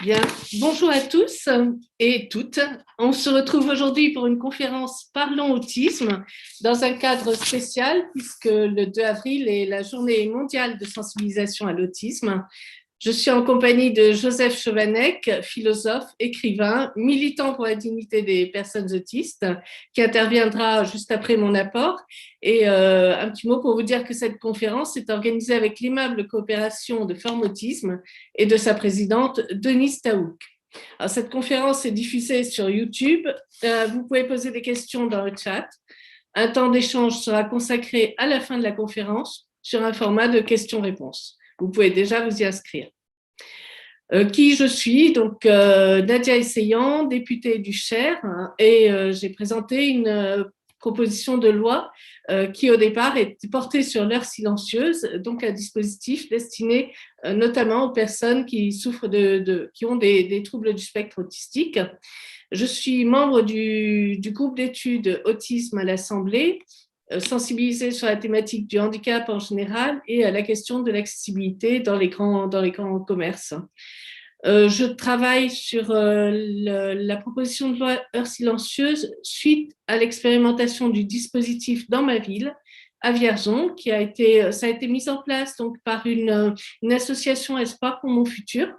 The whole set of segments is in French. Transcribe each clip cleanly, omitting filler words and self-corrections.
Bien, bonjour à tous et toutes. On se retrouve aujourd'hui pour une conférence Parlons Autisme dans un cadre spécial puisque le 2 avril est la journée mondiale de sensibilisation à l'autisme. Je suis en compagnie de Joseph Chovanec, philosophe, écrivain, militant pour la dignité des personnes autistes, qui interviendra juste après mon apport. Et un petit mot pour vous dire que cette conférence est organisée avec l'aimable coopération de Forme Autisme et de sa présidente, Denise Taouk. Alors, cette conférence est diffusée sur YouTube. Vous pouvez poser des questions dans le chat. Un temps d'échange sera consacré à la fin de la conférence sur un format de questions-réponses. Vous pouvez déjà vous y inscrire. Qui je suis, donc Nadia Essayant, députée du Cher, hein, et j'ai présenté une proposition de loi qui au départ est portée sur l'heure silencieuse, donc un dispositif destiné notamment aux personnes qui souffrent qui ont des troubles du spectre autistique. Je suis membre du groupe d'études autisme à l'Assemblée, sensibilisée sur la thématique du handicap en général et à la question de l'accessibilité dans les grands commerces. Je travaille sur la proposition de loi Heure silencieuse suite à l'expérimentation du dispositif dans ma ville, à Vierzon, ça a été mis en place donc par une association Espoir pour mon futur,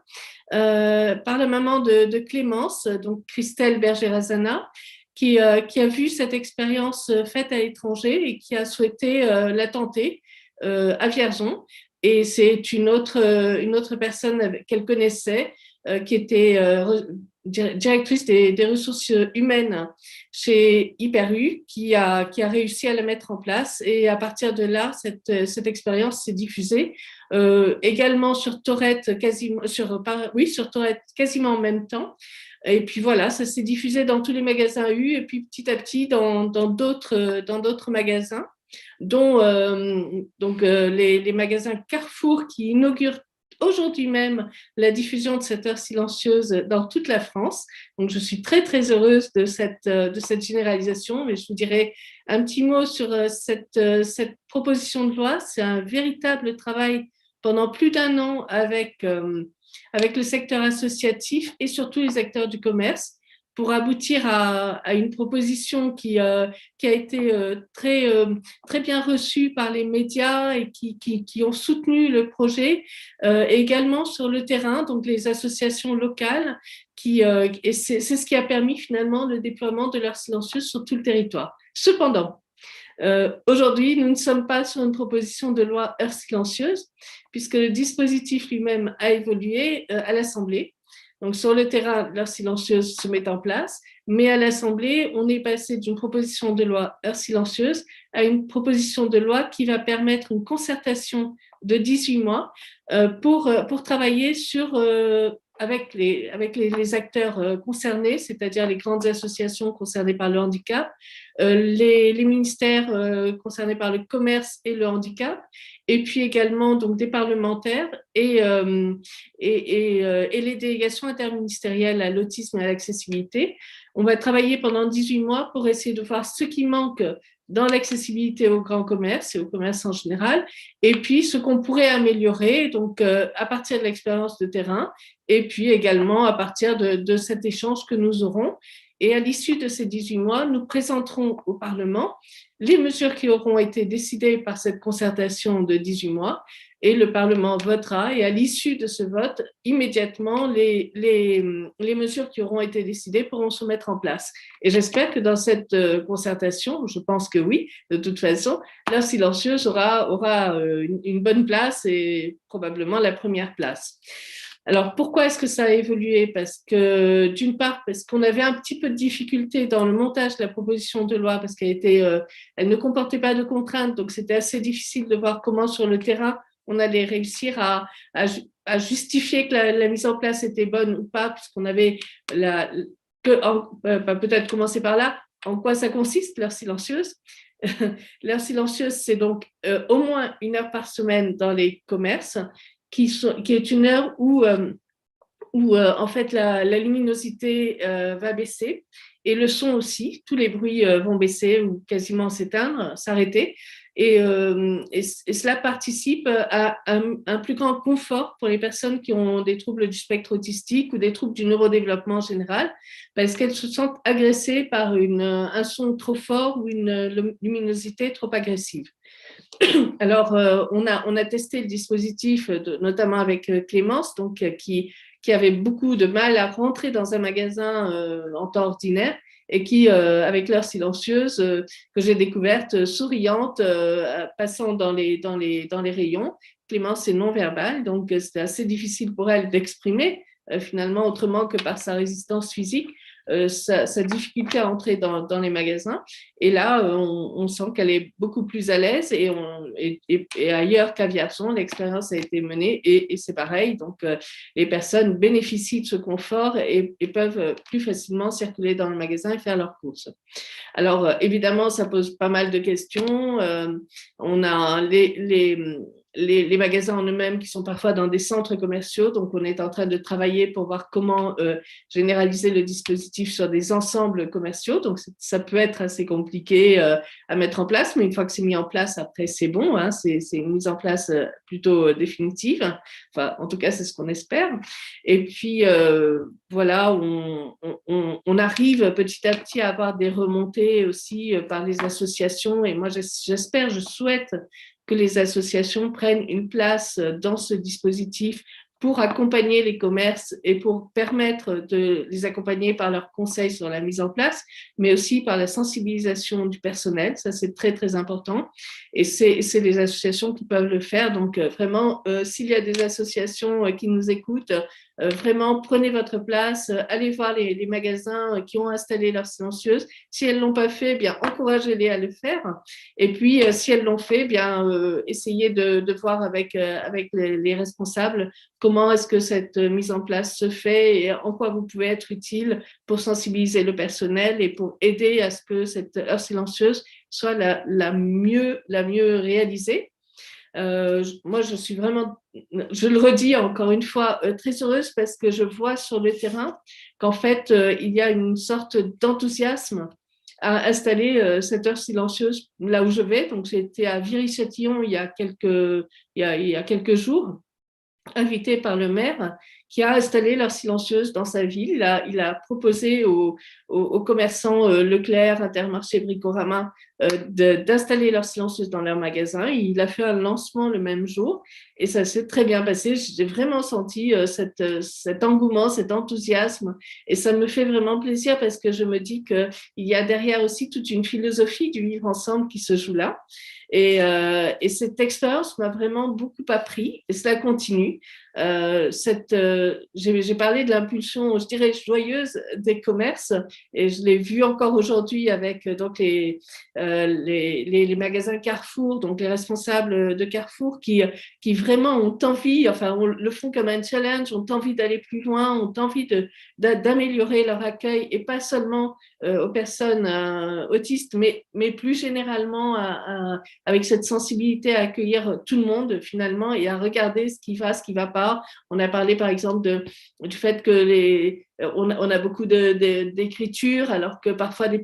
par la maman de Clémence, donc Christelle Berger-Razana, qui a vu cette expérience faite à l'étranger et qui a souhaité la tenter à Vierzon. Et c'est une autre personne qu'elle connaissait, qui était directrice des ressources humaines chez Hyper-U, qui a réussi à la mettre en place. Et à partir de là, cette expérience s'est diffusée également sur Tourette, sur Tourette quasiment en même temps. Et puis voilà, ça s'est diffusé dans tous les magasins U et puis petit à petit dans d'autres magasins, dont les magasins Carrefour qui inaugurent aujourd'hui même la diffusion de cette heure silencieuse dans toute la France. Donc, je suis très, très heureuse de cette généralisation. Mais je vous dirais un petit mot sur cette proposition de loi. C'est un véritable travail pendant plus d'un an avec le secteur associatif et surtout les acteurs du commerce pour aboutir à une proposition qui a été très bien reçue par les médias et qui ont soutenu le projet, et également sur le terrain, donc les associations locales, et c'est ce qui a permis finalement le déploiement de l'heure silencieuse sur tout le territoire. Cependant, aujourd'hui, nous ne sommes pas sur une proposition de loi heure silencieuse, puisque le dispositif lui-même a évolué à l'Assemblée. Donc, sur le terrain, l'heure silencieuse se met en place, mais à l'Assemblée, on est passé d'une proposition de loi heure silencieuse à une proposition de loi qui va permettre une concertation de 18 mois pour travailler avec les acteurs concernés, c'est-à-dire les grandes associations concernées par le handicap, les ministères concernés par le commerce et le handicap, et puis également donc des parlementaires et les délégations interministérielles à l'autisme et à l'accessibilité. On va travailler pendant 18 mois pour essayer de voir ce qui manque dans l'accessibilité au grand commerce et au commerce en général, et puis ce qu'on pourrait améliorer, donc à partir de l'expérience de terrain, et puis également à partir de cet échange que nous aurons. Et à l'issue de ces 18 mois, nous présenterons au Parlement les mesures qui auront été décidées par cette concertation de 18 mois, et le Parlement votera, et à l'issue de ce vote, immédiatement, les mesures qui auront été décidées pourront se mettre en place. Et j'espère que dans cette concertation, je pense que oui, de toute façon, l'heure silencieuse aura une bonne place et probablement la première place. Alors, pourquoi est-ce que ça a évolué? D'une part, parce qu'on avait un petit peu de difficulté dans le montage de la proposition de loi, parce elle ne comportait pas de contraintes, donc c'était assez difficile de voir comment sur le terrain on allait réussir à justifier que la mise en place était bonne ou pas, puisqu'on avait peut-être commencer par là, en quoi ça consiste, l'heure silencieuse. L'heure silencieuse, c'est donc au moins 1 heure par semaine dans les commerces, qui est une heure où en fait la luminosité va baisser et le son aussi, tous les bruits vont baisser ou quasiment s'éteindre, s'arrêter. et cela participe à un plus grand confort pour les personnes qui ont des troubles du spectre autistique ou des troubles du neurodéveloppement en général, parce qu'elles se sentent agressées par un son trop fort ou une luminosité trop agressive. Alors, on a testé le dispositif, notamment avec Clémence, donc, qui avait beaucoup de mal à rentrer dans un magasin en temps ordinaire et qui, avec l'heure silencieuse, que j'ai découverte souriante, passant dans les rayons. Clémence est non-verbale, donc c'était assez difficile pour elle d'exprimer finalement autrement que par sa résistance physique. Sa difficulté à entrer dans les magasins. Et là, on sent qu'elle est beaucoup plus à l'aise et ailleurs qu'à Vierzon, l'expérience a été menée et c'est pareil. Donc, les personnes bénéficient de ce confort et peuvent plus facilement circuler dans le magasin et faire leurs courses. Alors, évidemment, ça pose pas mal de questions. On a les magasins en eux-mêmes qui sont parfois dans des centres commerciaux. Donc, on est en train de travailler pour voir comment généraliser le dispositif sur des ensembles commerciaux. Donc, ça peut être assez compliqué à mettre en place, mais une fois que c'est mis en place, après, c'est bon. Hein, c'est une mise en place plutôt définitive. Enfin, en tout cas, c'est ce qu'on espère. Et puis, voilà, on arrive petit à petit à avoir des remontées aussi par les associations. Et moi, j'espère, je souhaite que les associations prennent une place dans ce dispositif pour accompagner les commerces et pour permettre de les accompagner par leurs conseils sur la mise en place, mais aussi par la sensibilisation du personnel. Ça, c'est très, très important. Et c'est les associations qui peuvent le faire. Donc, vraiment, s'il y a des associations qui nous écoutent, vraiment, prenez votre place, allez voir les magasins qui ont installé leur silencieuse. Si elles ne l'ont pas fait, bien, encouragez-les à le faire. Et puis, si elles l'ont fait, bien, essayez de voir avec les responsables comment est-ce que cette mise en place se fait et en quoi vous pouvez être utile pour sensibiliser le personnel et pour aider à ce que cette heure silencieuse soit la mieux réalisée. Moi, je suis vraiment, je le redis encore une fois, très heureuse parce que je vois sur le terrain qu'en fait, il y a une sorte d'enthousiasme à installer cette heure silencieuse là où je vais. Donc, j'ai été à Viry-Châtillon il y a quelques jours, invité par le maire qui a installé leur silencieuse dans sa ville. Il a proposé aux commerçants Leclerc, Intermarché, Bricorama d'installer leur silencieuse dans leur magasin. Il a fait un lancement le même jour et ça s'est très bien passé. J'ai vraiment senti cet engouement, cet enthousiasme et ça me fait vraiment plaisir parce que je me dis qu'il y a derrière aussi toute une philosophie du vivre ensemble qui se joue là. Et cette expérience m'a vraiment beaucoup appris et cela continue. J'ai parlé de l'impulsion, je dirais, joyeuse des commerces et je l'ai vu encore aujourd'hui avec donc les magasins Carrefour, donc les responsables de Carrefour qui vraiment ont envie, enfin, le font comme un challenge, ont envie d'aller plus loin, ont envie d'améliorer leur accueil et pas seulement aux personnes autistes, mais plus généralement avec cette sensibilité à accueillir tout le monde finalement et à regarder ce qui va, ce qui ne va pas. On a parlé par exemple du fait que on a beaucoup d'écriture alors que parfois des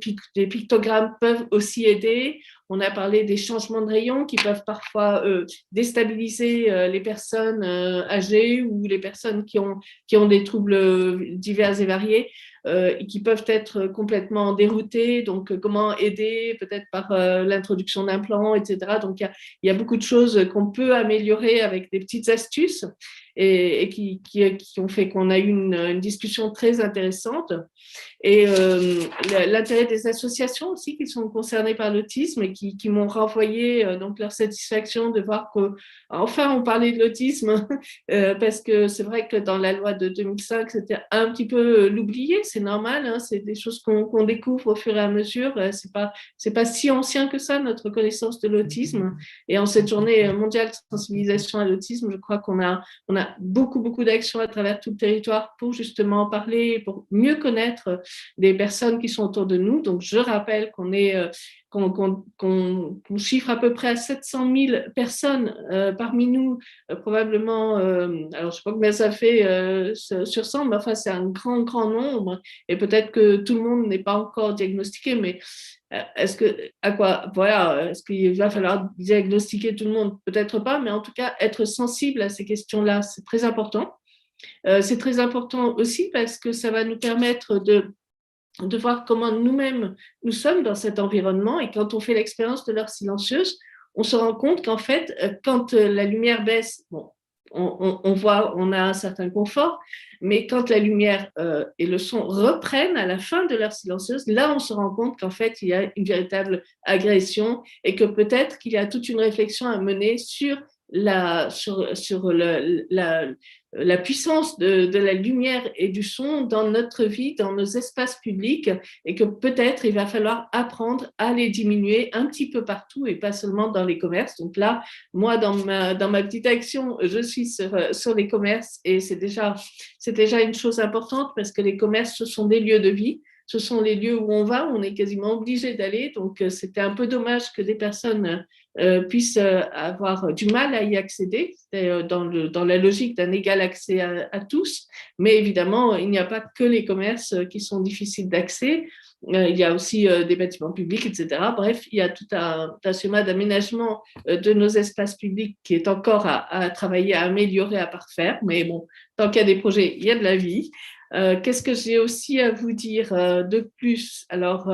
pictogrammes peuvent aussi aider. On a parlé des changements de rayons qui peuvent parfois déstabiliser les personnes âgées ou les personnes qui ont des troubles divers et variés. Et qui peuvent être complètement déroutés. Donc, comment aider, peut-être par l'introduction d'implants, etc. Donc, il y a beaucoup de choses qu'on peut améliorer avec des petites astuces et qui ont fait qu'on a eu une discussion très intéressante. Et l'intérêt des associations aussi qui sont concernées par l'autisme et qui m'ont renvoyé donc leur satisfaction de voir qu'enfin on parlait de l'autisme parce que c'est vrai que dans la loi de 2005 c'était un petit peu l'oublié, c'est normal, hein, c'est des choses qu'on découvre au fur et à mesure, c'est pas si ancien que ça notre connaissance de l'autisme et en cette journée mondiale de sensibilisation à l'autisme je crois qu'on a beaucoup d'actions à travers tout le territoire pour justement en parler, pour mieux connaître des personnes qui sont autour de nous. Donc, je rappelle qu'on chiffre à peu près à 700 000 personnes parmi nous, probablement, alors je ne sais pas combien ça fait sur 100, mais enfin, c'est un grand nombre. Et peut-être que tout le monde n'est pas encore diagnostiqué, mais est-ce qu'il va falloir diagnostiquer tout le monde? Peut-être pas, mais en tout cas, être sensible à ces questions-là, c'est très important. C'est très important aussi parce que ça va nous permettre de voir comment nous-mêmes nous sommes dans cet environnement et quand on fait l'expérience de l'heure silencieuse, on se rend compte qu'en fait, quand la lumière baisse, bon, on voit, on a un certain confort, mais quand la lumière et le son reprennent à la fin de l'heure silencieuse, là, on se rend compte qu'en fait, il y a une véritable agression et que peut-être qu'il y a toute une réflexion à mener sur la puissance de la lumière et du son dans notre vie, dans nos espaces publics, et que peut-être il va falloir apprendre à les diminuer un petit peu partout et pas seulement dans les commerces. Donc là, moi, dans ma petite action, je suis sur les commerces et c'est déjà une chose importante parce que les commerces, ce sont des lieux de vie. Ce sont les lieux où on va, on est quasiment obligé d'aller. Donc, c'était un peu dommage que des personnes puissent avoir du mal à y accéder, dans la logique d'un égal accès à tous. Mais évidemment, il n'y a pas que les commerces qui sont difficiles d'accès. Il y a aussi des bâtiments publics, etc. Bref, il y a tout un schéma d'aménagement de nos espaces publics qui est encore à travailler, à améliorer, à parfaire. Mais bon, tant qu'il y a des projets, il y a de la vie. Qu'est-ce que j'ai aussi à vous dire de plus? Alors,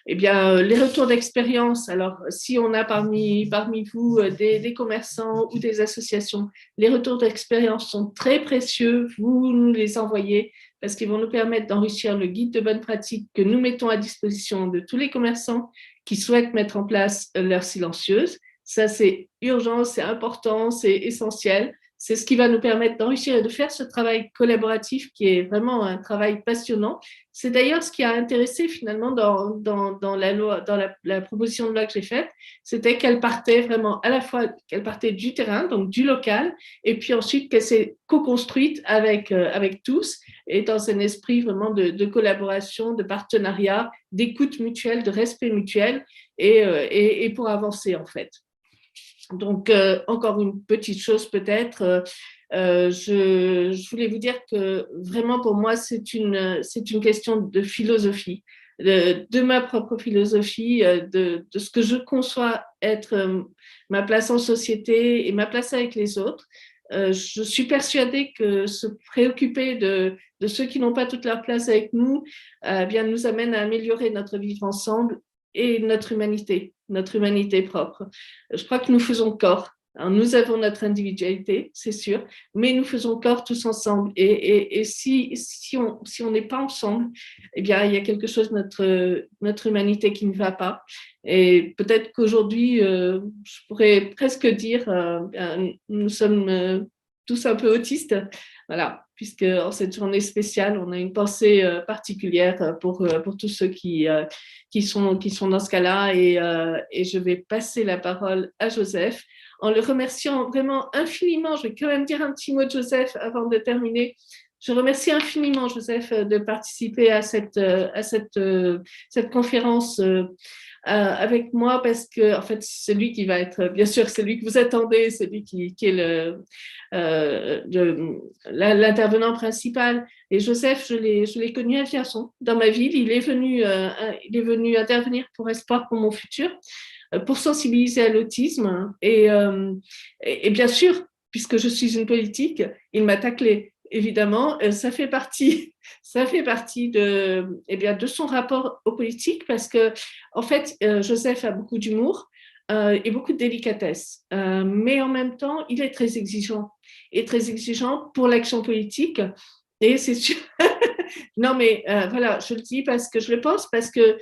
eh bien, les retours d'expérience. Alors, si on a parmi vous des commerçants ou des associations, les retours d'expérience sont très précieux. Vous nous les envoyez parce qu'ils vont nous permettre d'enrichir le guide de bonne pratique que nous mettons à disposition de tous les commerçants qui souhaitent mettre en place l'heure silencieuse. Ça, c'est urgent, c'est important, c'est essentiel. C'est ce qui va nous permettre d'enrichir et de faire ce travail collaboratif qui est vraiment un travail passionnant. C'est d'ailleurs ce qui a intéressé finalement dans la loi, dans la proposition de loi que j'ai faite, c'était qu'elle partait vraiment à la fois qu'elle partait du terrain, donc du local, et puis ensuite qu'elle s'est co-construite avec tous et dans un esprit vraiment de collaboration, de partenariat, d'écoute mutuelle, de respect mutuel et pour avancer en fait. Donc, encore une petite chose peut-être, je voulais vous dire que vraiment pour moi, c'est une question de philosophie, de ma propre philosophie, de ce que je conçois être ma place en société et ma place avec les autres. Je suis persuadée que se préoccuper de ceux qui n'ont pas toute leur place avec nous, bien nous amène à améliorer notre vivre ensemble et notre humanité propre. Je crois que nous faisons corps. Alors, nous avons notre individualité, c'est sûr, mais nous faisons corps tous ensemble. Et si on n'est pas ensemble, eh bien, il y a quelque chose de notre humanité qui ne va pas. Et peut-être qu'aujourd'hui, je pourrais presque dire, nous sommes tous un peu autistes. Voilà, puisque en cette journée spéciale, on a une pensée particulière pour tous ceux qui sont dans ce cas-là. Et je vais passer la parole à Joseph en le remerciant vraiment infiniment. Je vais quand même dire un petit mot de Joseph avant de terminer. Je remercie infiniment Joseph de participer à cette conférence avec moi parce que en fait c'est lui qui va être bien sûr celui que vous attendez, celui qui est l'intervenant principal. Et Joseph, je l'ai connu à Vierzon, dans ma ville. Il est venu intervenir pour Espoir pour mon futur, pour sensibiliser à l'autisme. Et bien sûr, puisque je suis une politique, il m'a taclé. Évidemment, ça fait partie de son rapport aux politiques parce que, en fait, Joseph a beaucoup d'humour et beaucoup de délicatesse, mais en même temps, il est très exigeant pour l'action politique. Et c'est sûr. Non, mais voilà, je le dis parce que je le pense, parce que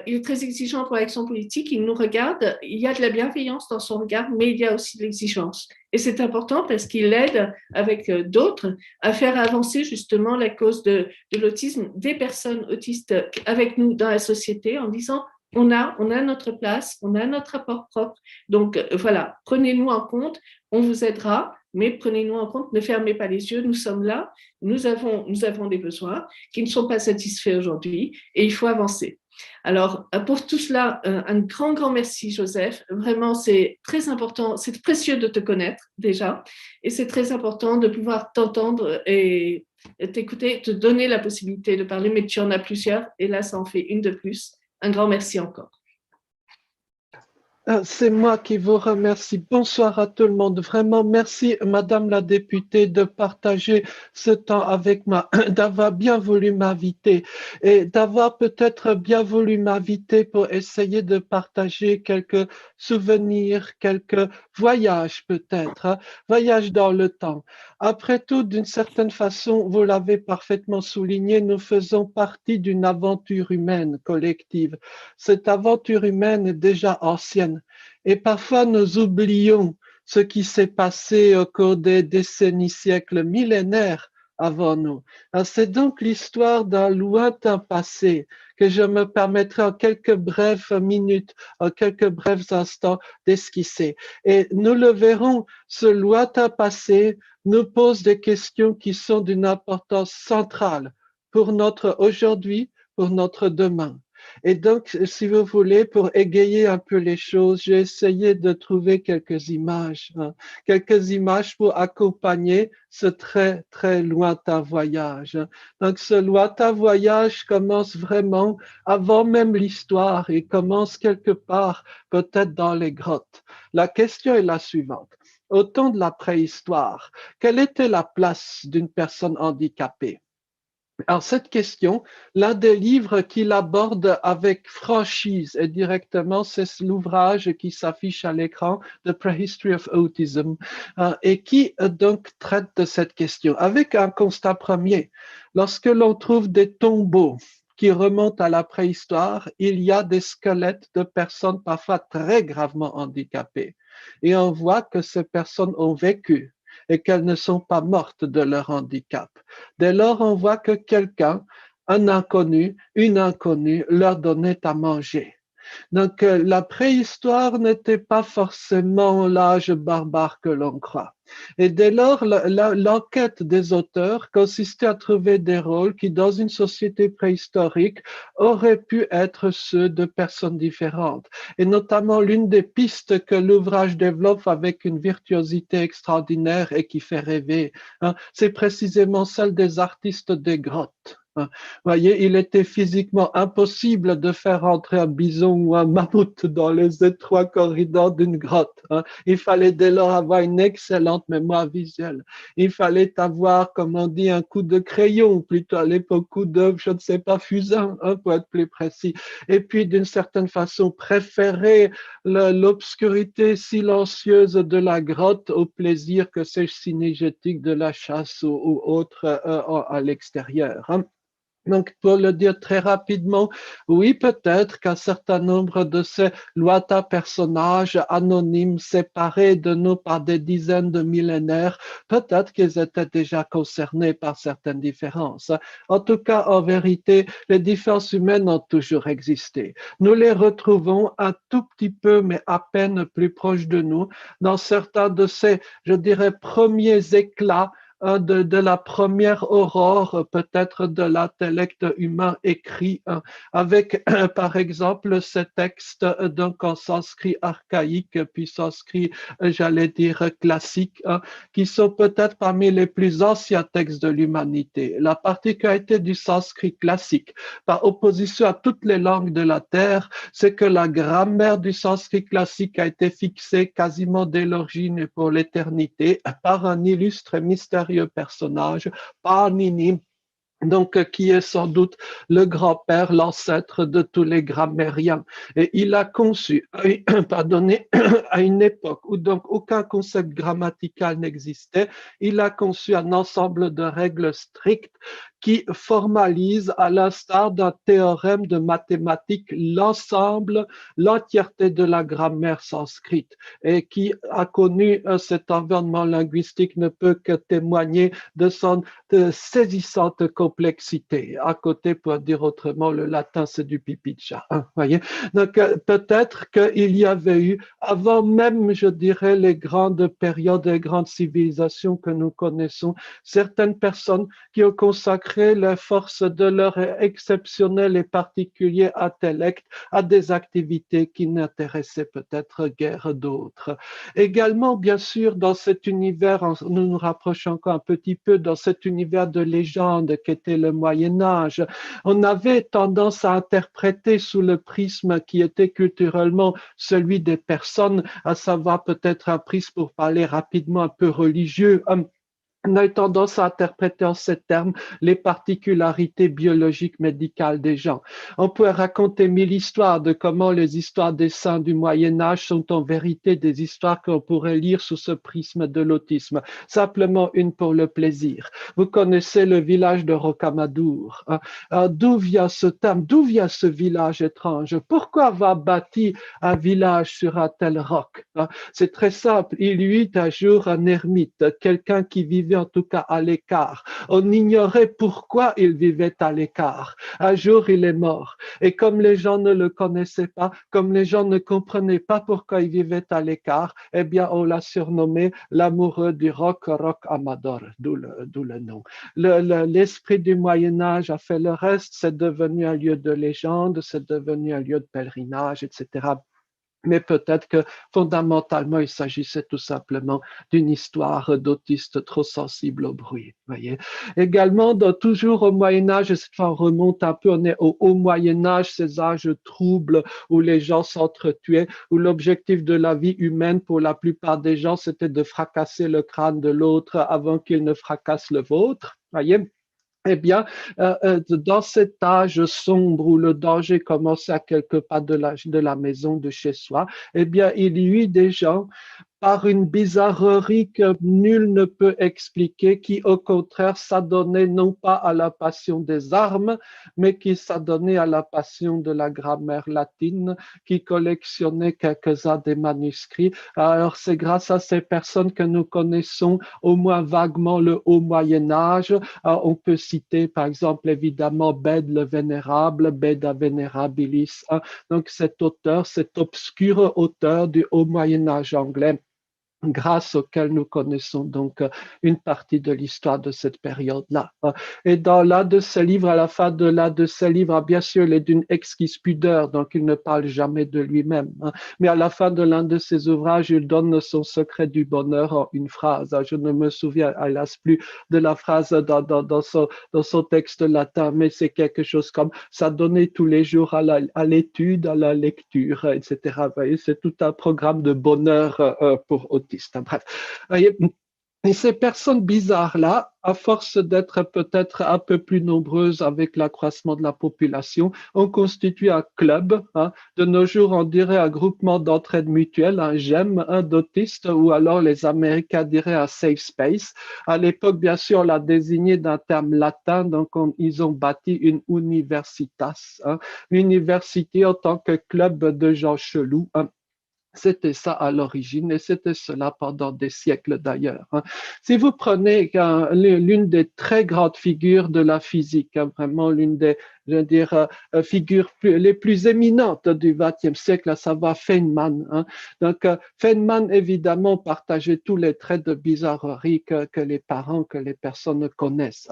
il est très exigeant pour l'action politique. Il nous regarde. Il y a de la bienveillance dans son regard, mais il y a aussi de l'exigence. Et c'est important parce qu'il aide avec d'autres à faire avancer justement la cause de l'autisme des personnes autistes avec nous dans la société en disant on a notre place, on a notre rapport propre. Donc voilà, prenez-nous en compte, on vous aidera, mais prenez-nous en compte, ne fermez pas les yeux, nous sommes là, nous avons des besoins qui ne sont pas satisfaits aujourd'hui et il faut avancer. Alors, pour tout cela, un grand merci, Joseph. Vraiment, c'est très important, c'est précieux de te connaître déjà et c'est très important de pouvoir t'entendre et t'écouter, te donner la possibilité de parler, mais tu en as plusieurs et là, ça en fait une de plus. Un grand merci encore. C'est moi qui vous remercie. Bonsoir à tout le monde. Vraiment, merci, Madame la députée, de partager ce temps avec moi, d'avoir bien voulu m'inviter et d'avoir peut-être bien voulu m'inviter pour essayer de partager quelques souvenirs, quelques voyages peut-être, hein, voyages dans le temps. Après tout, d'une certaine façon, vous l'avez parfaitement souligné, nous faisons partie d'une aventure humaine collective. Cette aventure humaine est déjà ancienne. Et parfois, nous oublions ce qui s'est passé au cours des décennies, siècles, millénaires avant nous. C'est donc l'histoire d'un lointain passé que je me permettrai en quelques brèves minutes, en quelques brefs instants d'esquisser. Et nous le verrons, ce lointain passé nous pose des questions qui sont d'une importance centrale pour notre aujourd'hui, pour notre demain. Et donc, si vous voulez, pour égayer un peu les choses, j'ai essayé de trouver quelques images, hein, quelques images pour accompagner ce très, très lointain voyage. Donc, ce lointain voyage commence vraiment avant même l'histoire et commence quelque part, peut-être dans les grottes. La question est la suivante. Au temps de la préhistoire, quelle était la place d'une personne handicapée? Alors, cette question, l'un des livres qu'il aborde avec franchise et directement, c'est l'ouvrage qui s'affiche à l'écran, The Prehistory of Autism, et qui donc traite de cette question avec un constat premier. Lorsque l'on trouve des tombeaux qui remontent à la préhistoire, il y a des squelettes de personnes parfois très gravement handicapées. Et on voit que ces personnes ont vécu et qu'elles ne sont pas mortes de leur handicap. Dès lors, on voit que quelqu'un, un inconnu, une inconnue, leur donnait à manger. Donc, la préhistoire n'était pas forcément l'âge barbare que l'on croit. Et dès lors, l'enquête des auteurs consistait à trouver des rôles qui, dans une société préhistorique, auraient pu être ceux de personnes différentes. Et notamment, l'une des pistes que l'ouvrage développe avec une virtuosité extraordinaire et qui fait rêver, hein, c'est précisément celle des artistes des grottes. Vous voyez, il était physiquement impossible de faire entrer un bison ou un mammouth dans les étroits corridors d'une grotte. Il fallait dès lors avoir une excellente mémoire visuelle. Il fallait avoir, comme on dit, un coup de crayon, plutôt à l'époque coup de, je ne sais pas, fusain, pour être plus précis. Et puis, d'une certaine façon, préférer l'obscurité silencieuse de la grotte au plaisir que c'est synergétique de la chasse ou autre à l'extérieur. Donc, pour le dire très rapidement, oui, peut-être qu'un certain nombre de ces lointains personnages anonymes, séparés de nous par des dizaines de millénaires, peut-être qu'ils étaient déjà concernés par certaines différences. En tout cas, en vérité, les différences humaines ont toujours existé. Nous les retrouvons un tout petit peu, mais à peine plus proches de nous, dans certains de ces, je dirais, premiers éclats de la première aurore peut-être de l'intellect humain écrit avec par exemple ces textes donc en sanskrit archaïque puis sanskrit j'allais dire classique qui sont peut-être parmi les plus anciens textes de l'humanité. La particularité du sanskrit classique par opposition à toutes les langues de la terre, c'est que la grammaire du sanskrit classique a été fixée quasiment dès l'origine et pour l'éternité par un illustre et mystérieux personnage, Panini, donc qui est sans doute le grand-père, l'ancêtre de tous les grammairiens. Et il a conçu, pardonnez, à une époque où donc aucun concept grammatical n'existait, il a conçu un ensemble de règles strictes qui formalise, à l'instar d'un théorème de mathématiques, l'ensemble, l'entièreté de la grammaire sanscrite et qui a connu cet environnement linguistique ne peut que témoigner de son saisissante complexité. À côté, pour dire autrement, le latin, c'est du pipi de chat. Voyez. Donc, peut-être qu'il y avait eu, avant même, je dirais, les grandes périodes, les grandes civilisations que nous connaissons, certaines personnes qui ont consacré consacrer les forces de leur exceptionnel et particulier intellect à des activités qui n'intéressaient peut-être guère d'autres. Également, bien sûr, dans cet univers, nous nous rapprochons encore un petit peu dans cet univers de légende qu'était le Moyen-Âge, on avait tendance à interpréter sous le prisme qui était culturellement celui des personnes, à savoir peut-être un prisme pour parler rapidement un peu religieux, on a eu tendance à interpréter en ces termes les particularités biologiques médicales des gens. On pourrait raconter mille histoires de comment les histoires des saints du Moyen-Âge sont en vérité des histoires qu'on pourrait lire sous ce prisme de l'autisme. Simplement une pour le plaisir. Vous connaissez le village de Rocamadour. D'où vient ce terme? D'où vient ce village étrange? Pourquoi avoir bâti un village sur un tel roc? C'est très simple. Il y eut un jour un ermite, quelqu'un qui vivait en tout cas à l'écart. On ignorait pourquoi il vivait à l'écart. Un jour, il est mort. Et comme les gens ne le connaissaient pas, comme les gens ne comprenaient pas pourquoi il vivait à l'écart, eh bien, on l'a surnommé l'amoureux du roc, Roc Amador, d'où le nom. L'esprit du Moyen-Âge a fait le reste. C'est devenu un lieu de légende, c'est devenu un lieu de pèlerinage, etc. Mais peut-être que fondamentalement, il s'agissait tout simplement d'une histoire d'autiste trop sensible au bruit. Voyez. Également, toujours au Moyen-Âge, et cette fois on remonte un peu, on est au Haut Moyen-Âge, ces âges troubles où les gens s'entretuaient, où l'objectif de la vie humaine pour la plupart des gens, c'était de fracasser le crâne de l'autre avant qu'il ne fracasse le vôtre. Voyez. Eh bien, dans cet âge sombre où le danger commençait à quelques pas de la maison de chez soi, eh bien, il y eut des gens par une bizarrerie que nul ne peut expliquer, qui au contraire s'adonnait non pas à la passion des armes, mais qui s'adonnait à la passion de la grammaire latine, qui collectionnait quelques-uns des manuscrits. Alors c'est grâce à ces personnes que nous connaissons au moins vaguement le Haut Moyen-Âge. On peut citer par exemple évidemment Bède le Vénérable, Beda Venerabilis, donc cet auteur, cet obscur auteur du Haut Moyen-Âge anglais, grâce auquel nous connaissons donc une partie de l'histoire de cette période-là. Et dans l'un de ces livres, à la fin de l'un de ces livres, bien sûr, il est d'une exquise pudeur, donc il ne parle jamais de lui-même. Mais à la fin de l'un de ses ouvrages, il donne son secret du bonheur en une phrase. Je ne me souviens, hélas, plus de la phrase dans son texte latin, mais c'est quelque chose comme « s'adonner tous les jours à l'étude, à la lecture, etc. » Vous voyez, c'est tout un programme de bonheur pour autistes. Bref, et ces personnes bizarres-là, à force d'être peut-être un peu plus nombreuses avec l'accroissement de la population, ont constitué un club. De nos jours, on dirait un groupement d'entraide mutuelle, un GEM, un d'autistes, ou alors les Américains diraient un safe space. À l'époque, bien sûr, on l'a désigné d'un terme latin, donc ils ont bâti une universitas, l'université en tant que club de gens chelous. C'était ça à l'origine et c'était cela pendant des siècles d'ailleurs. Si vous prenez l'une des très grandes figures de la physique, vraiment l'une des, je veux dire, figures les plus éminentes du XXe siècle, à savoir Feynman. Donc, Feynman, évidemment, partageait tous les traits de bizarrerie que les parents, que les personnes connaissent.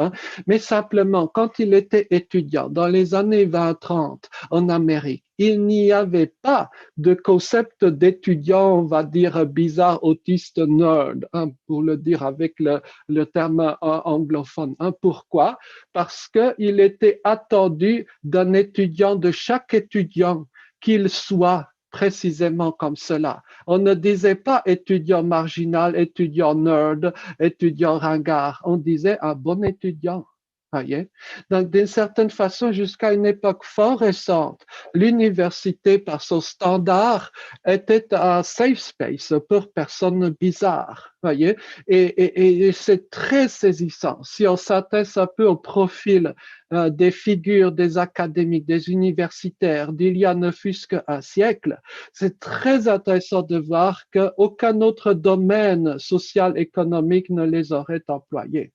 Mais simplement, quand il était étudiant, dans les années 20-30 en Amérique, il n'y avait pas de concept d'étudiant, on va dire, bizarre, autiste, nerd, pour le dire avec le terme anglophone. Pourquoi? Parce qu'il était attendu d'un étudiant, de chaque étudiant, qu'il soit précisément comme cela. On ne disait pas étudiant marginal, étudiant nerd, étudiant ringard. On disait un bon étudiant. Voyez? Donc, d'une certaine façon, jusqu'à une époque fort récente, l'université, par son standard, était un safe space pour personnes bizarres. Voyez? Et c'est très saisissant. Si on s'intéresse un peu au profil des figures des académiques, des universitaires d'il y a ne fût-ce qu'un siècle, c'est très intéressant de voir qu'aucun autre domaine social, économique ne les aurait employés.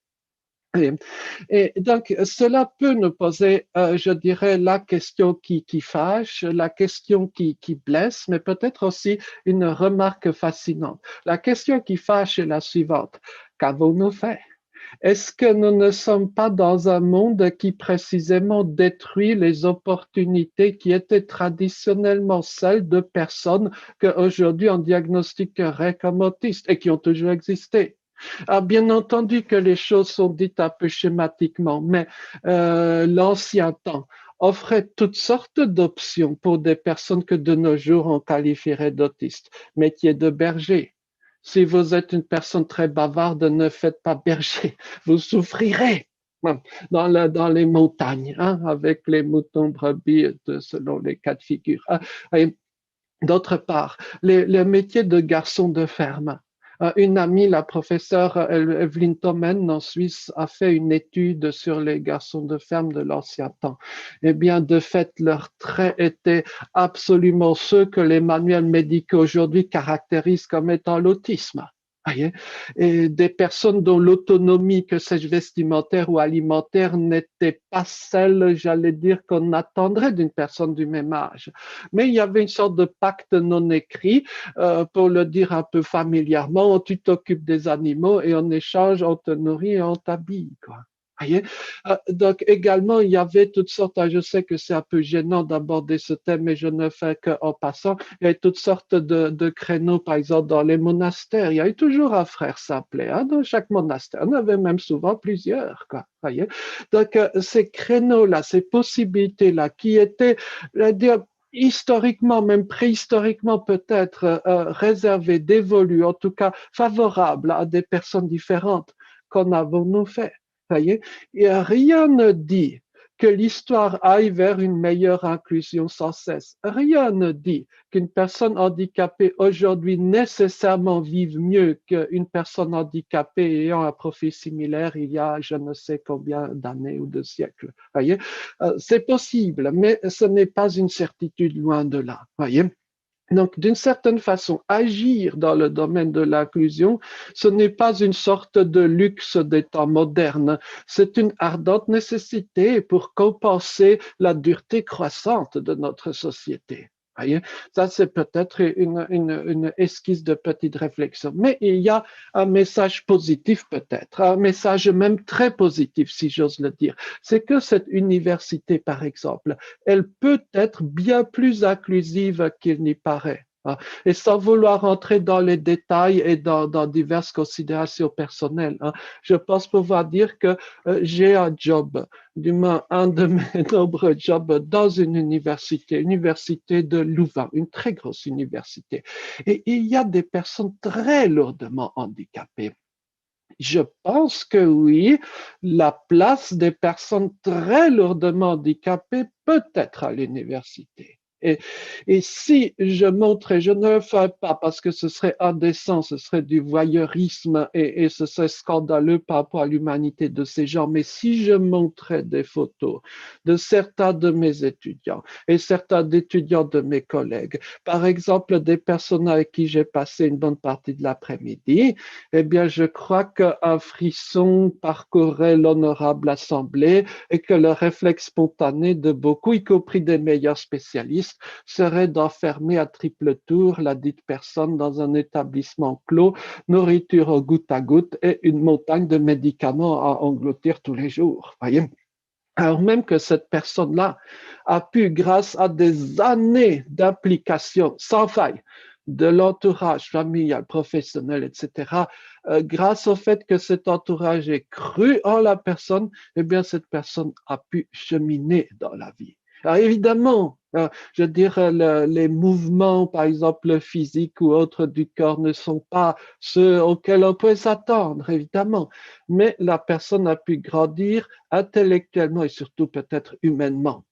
Et donc, cela peut nous poser, je dirais, la question qui fâche, la question qui blesse, mais peut-être aussi une remarque fascinante. La question qui fâche est la suivante. Qu'avons-nous fait? Est-ce que nous ne sommes pas dans un monde qui précisément détruit les opportunités qui étaient traditionnellement celles de personnes qu'aujourd'hui on diagnostiquerait comme autistes et qui ont toujours existé? Ah, bien entendu que les choses sont dites un peu schématiquement, mais l'ancien temps offrait toutes sortes d'options pour des personnes que de nos jours on qualifierait d'autistes. Métier de berger. Si vous êtes une personne très bavarde, ne faites pas berger, vous souffrirez dans les montagnes, hein, avec les moutons brebis selon les cas de figure. Et d'autre part, les métiers de garçon de ferme. Une amie, la professeure Evelyn Tomen en Suisse, a fait une étude sur les garçons de ferme de l'ancien temps. Eh bien, de fait, leurs traits étaient absolument ceux que les manuels médicaux aujourd'hui caractérisent comme étant l'autisme. Voyez. Et des personnes dont l'autonomie, que sais-je, vestimentaire ou alimentaire, n'était pas celle, j'allais dire, qu'on attendrait d'une personne du même âge. Mais il y avait une sorte de pacte non écrit, pour le dire un peu familièrement, tu t'occupes des animaux et en échange, on te nourrit et on t'habille, quoi. Voyez. Donc également, il y avait toutes sortes, je sais que c'est un peu gênant d'aborder ce thème, mais je ne fais qu'en passant, il y avait toutes sortes de créneaux, par exemple, dans les monastères. Il y avait toujours un frère s'appelait, hein, dans chaque monastère. On avait même souvent plusieurs, quoi. Voyez. Donc ces créneaux-là, ces possibilités-là, qui étaient, je veux dire, historiquement, même préhistoriquement peut-être, réservés, dévolus, en tout cas favorables à des personnes différentes, qu'en avons-nous fait? Voyez? Et rien ne dit que l'histoire aille vers une meilleure inclusion sans cesse. Rien ne dit qu'une personne handicapée aujourd'hui nécessairement vive mieux qu'une personne handicapée ayant un profil similaire il y a je ne sais combien d'années ou de siècles. Voyez? C'est possible, mais ce n'est pas une certitude loin de là. Voyez? Donc, d'une certaine façon, agir dans le domaine de l'inclusion, ce n'est pas une sorte de luxe des temps modernes, c'est une ardente nécessité pour compenser la dureté croissante de notre société. Voyez, ça, c'est peut-être une esquisse de petite réflexion. Mais il y a un message positif peut-être, un message même très positif, si j'ose le dire. C'est que cette université, par exemple, elle peut être bien plus inclusive qu'il n'y paraît. Et sans vouloir entrer dans les détails et dans diverses considérations personnelles, je pense pouvoir dire que j'ai un job, du moins un de mes nombreux jobs dans une université de Louvain, une très grosse université. Et il y a des personnes très lourdement handicapées. Je pense que oui, la place des personnes très lourdement handicapées peut être à l'université. Et si je montrais, je ne le ferai pas parce que ce serait indécent, ce serait du voyeurisme et ce serait scandaleux par rapport à l'humanité de ces gens, mais si je montrais des photos de certains de mes étudiants et certains d'étudiants de mes collègues, par exemple des personnes avec qui j'ai passé une bonne partie de l'après-midi, eh bien, je crois qu'un frisson parcourrait l'honorable assemblée et que le réflexe spontané de beaucoup, y compris des meilleurs spécialistes, serait d'enfermer à triple tour la dite personne dans un établissement clos, nourriture au goutte à goutte et une montagne de médicaments à engloutir tous les jours. Voyez? Alors même que cette personne-là a pu, grâce à des années d'implication sans faille, de l'entourage familial, professionnel, etc., grâce au fait que cet entourage ait cru en la personne, eh bien, cette personne a pu cheminer dans la vie. Alors évidemment, je veux dire, les mouvements, par exemple physiques ou autres du corps, ne sont pas ceux auxquels on peut s'attendre, évidemment, mais la personne a pu grandir intellectuellement et surtout peut-être humainement.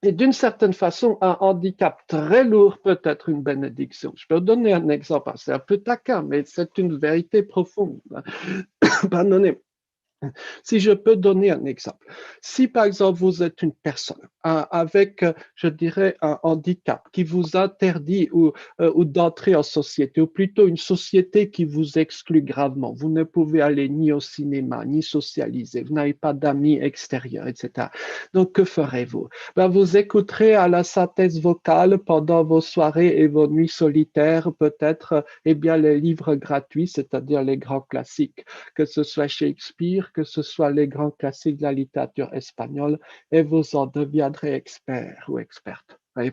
Et d'une certaine façon, un handicap très lourd peut être une bénédiction. Je peux donner un exemple, c'est un peu taquin, mais c'est une vérité profonde. Pardonnez. Si je peux donner un exemple, si par exemple vous êtes une personne avec, je dirais, un handicap qui vous interdit ou d'entrer en société, ou plutôt une société qui vous exclut gravement, vous ne pouvez aller ni au cinéma, ni socialiser, vous n'avez pas d'amis extérieurs, etc. Donc, que ferez-vous? Ben, vous écouterez à la synthèse vocale pendant vos soirées et vos nuits solitaires, peut-être, eh bien, les livres gratuits, c'est-à-dire les grands classiques, que ce soit Shakespeare, que ce soit les grands classiques de la littérature espagnole, et vous en deviendrez expert ou experte. Oui.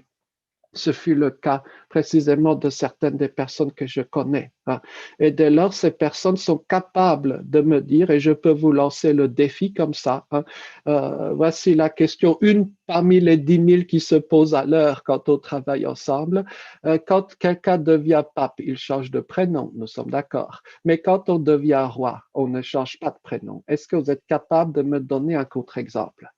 Ce fut le cas précisément de certaines des personnes que je connais. Hein. Et dès lors, ces personnes sont capables de me dire, et je peux vous lancer le défi comme ça, hein, voici la question, une parmi les 10 000 qui se posent à l'heure quand on travaille ensemble. Quand quelqu'un devient pape, il change de prénom, nous sommes d'accord. Mais quand on devient roi, on ne change pas de prénom. Est-ce que vous êtes capable de me donner un contre-exemple?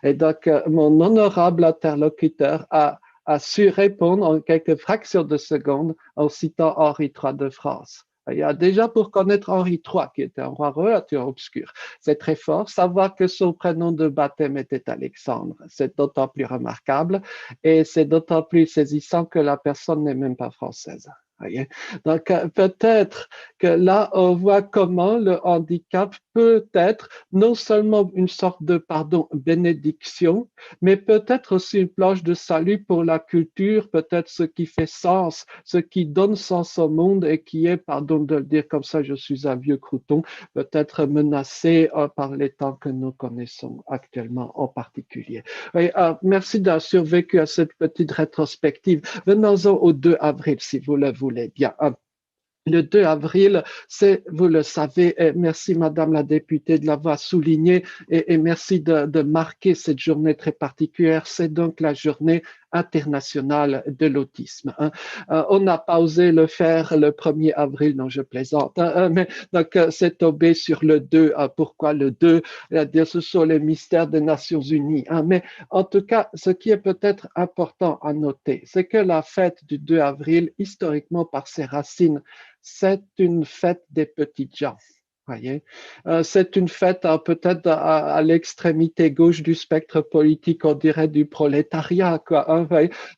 Et donc, mon honorable interlocuteur a su répondre en quelques fractions de secondes en citant Henri III de France. Il y a déjà pour connaître Henri III, qui était un roi relativement obscur. C'est très fort. Savoir que son prénom de baptême était Alexandre, c'est d'autant plus remarquable et c'est d'autant plus saisissant que la personne n'est même pas française. Voyez. Donc, peut-être que là, on voit comment le handicap peut être non seulement une sorte de, pardon, bénédiction, mais peut-être aussi une planche de salut pour la culture, peut-être ce qui fait sens, ce qui donne sens au monde et qui est, pardon de le dire comme ça, je suis un vieux crouton, peut-être menacé par les temps que nous connaissons actuellement en particulier. Oui, merci d'avoir survécu à cette petite rétrospective. Venons-en au 2 avril, si vous le voulez bien. Le 2 avril, c'est, vous le savez, et merci Madame la députée de l'avoir souligné et merci de marquer cette journée très particulière. C'est donc la journée internationale de l'autisme. Hein. On n'a pas osé le faire le 1er avril, non je plaisante, hein, mais donc c'est tombé sur le 2. Pourquoi le 2? Ce sont les mystères des Nations Unies. Hein, mais en tout cas, ce qui est peut-être important à noter, c'est que la fête du 2 avril, historiquement par ses racines, c'est une fête des petites gens. Voyez, c'est une fête peut-être à l'extrémité gauche du spectre politique, on dirait du prolétariat, quoi. Hein,